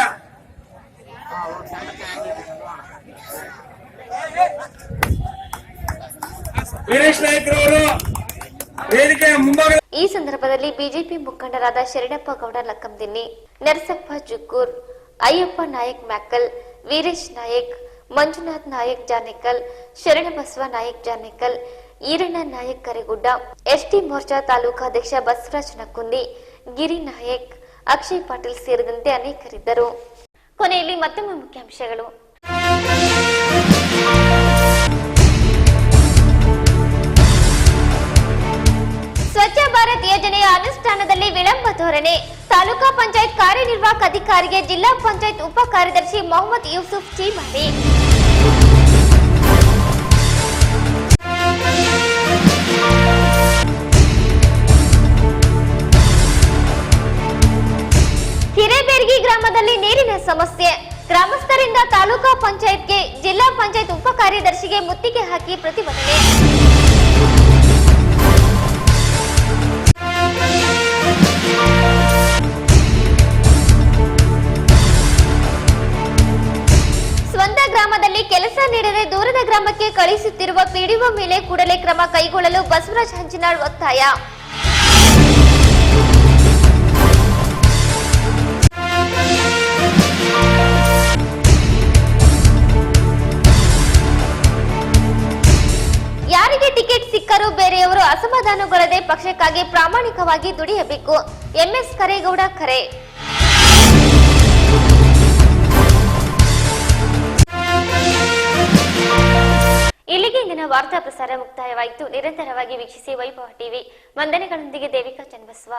ವೀರೇಶ್ ನಾಯ್ಕರವರು ವೇದಿಕೆಯ ಮುಂಭಾಗ. ಈ ಸಂದರ್ಭದಲ್ಲಿ ಬಿಜೆಪಿ ಮುಖಂಡರಾದ ಶರಣಪ್ಪ ಗೌಡ ಲಕ್ಕಂದಿನ್ನಿ, ನರಸಪ್ಪ ಜುಕ್ಕೂರ್, ಅಯ್ಯಪ್ಪ ನಾಯಕ್ ಮ್ಯಾಕಲ್, ವೀರೇಶ್ ನಾಯಕ್, ಮಂಜುನಾಥ್ ನಾಯಕ್ ಜಾನೇಕಲ್, ಶರಣಬಸವ ನಾಯಕ್ ಜಾನೇಕಲ್, ಈರಣ್ಣ ನಾಯಕ್ ಕರೆಗುಡ್ಡ, ಎಸ್ಟಿ ಮೋರ್ಚಾ ತಾಲೂಕಾಧ್ಯಕ್ಷ ಬಸವರಾಜ್ ನಕ್ಕುಂದಿ, ಗಿರಿ ನಾಯಕ್, ಅಕ್ಷಯ್ ಪಾಟೀಲ್ ಸೇರಿದಂತೆ ಅನೇಕರಿದ್ದರು. ಕೊನೆಯಲ್ಲಿ ಮತ್ತೊಮ್ಮೆ ಮುಖ್ಯಾಂಶಗಳು. ಸ್ವಚ್ಛ ಭಾರತ್ ಯೋಜನೆಯ ಅನುಷ್ಠಾನದಲ್ಲಿ ವಿಳಂಬ ಧೋರಣೆ. ತಾಲೂಕಾ ಪಂಚಾಯತ್ ಕಾರ್ಯನಿರ್ವಾಹಕ ಅಧಿಕಾರಿಗೆ ಜಿಲ್ಲಾ ಪಂಚಾಯತ್ ಉಪ ಕಾರ್ಯದರ್ಶಿ ಮೊಹಮ್ಮದ್ ಯೂಸುಫ್ ಚೀಮಾಡಿ. ಹಿರೇಬೇರ್ಗಿ ಗ್ರಾಮದಲ್ಲಿ ನೀರಿನ ಸಮಸ್ಯೆ. ಗ್ರಾಮಸ್ಥರಿಂದ ತಾಲೂಕಾ ಪಂಚಾಯತ್ಗೆ ಜಿಲ್ಲಾ ಪಂಚಾಯತ್ ಉಪ ಕಾರ್ಯದರ್ಶಿಗೆ ಮುತ್ತಿಗೆ ಹಾಕಿ ಪ್ರತಿಭಟನೆ. ಸ್ವಂತ ಗ್ರಾಮದಲ್ಲಿ ಕೆಲಸ ನೀಡದೆ ದೂರದ ಗ್ರಾಮಕ್ಕೆ ಕಳುಹಿಸುತ್ತಿರುವ ಪಿಡಿಒ ಮೇಲೆ ಕೂಡಲೇ ಕ್ರಮ ಕೈಗೊಳ್ಳಲು ಬಸವರಾಜ ಹಂಚಿನಾಳ್ ಒತ್ತಾಯ. ಯಾರಿಗೆ ಟಿಕೆಟ್ ಸಿಕ್ಕರೂ ಬೇರೆಯವರು ಅಸಮಾಧಾನಗೊಳ್ಳದೆ ಪಕ್ಷಕ್ಕಾಗಿ ಪ್ರಾಮಾಣಿಕವಾಗಿ ದುಡಿಯಬೇಕು. ಎಂಎಸ್ ಕರೇಗೌಡ ಕರೆ. ಇಲ್ಲಿಗೆ ಇಂದಿನ ವಾರ್ತಾ ಪ್ರಸಾರ ಮುಕ್ತಾಯವಾಯಿತು. ನಿರಂತರವಾಗಿ ವೀಕ್ಷಿಸಿ ವೈಭವ ಟಿವಿ. ವಂದನೆಗಳೊಂದಿಗೆ ದೇವಿಕಾ ಚನ್ನಬಸವ.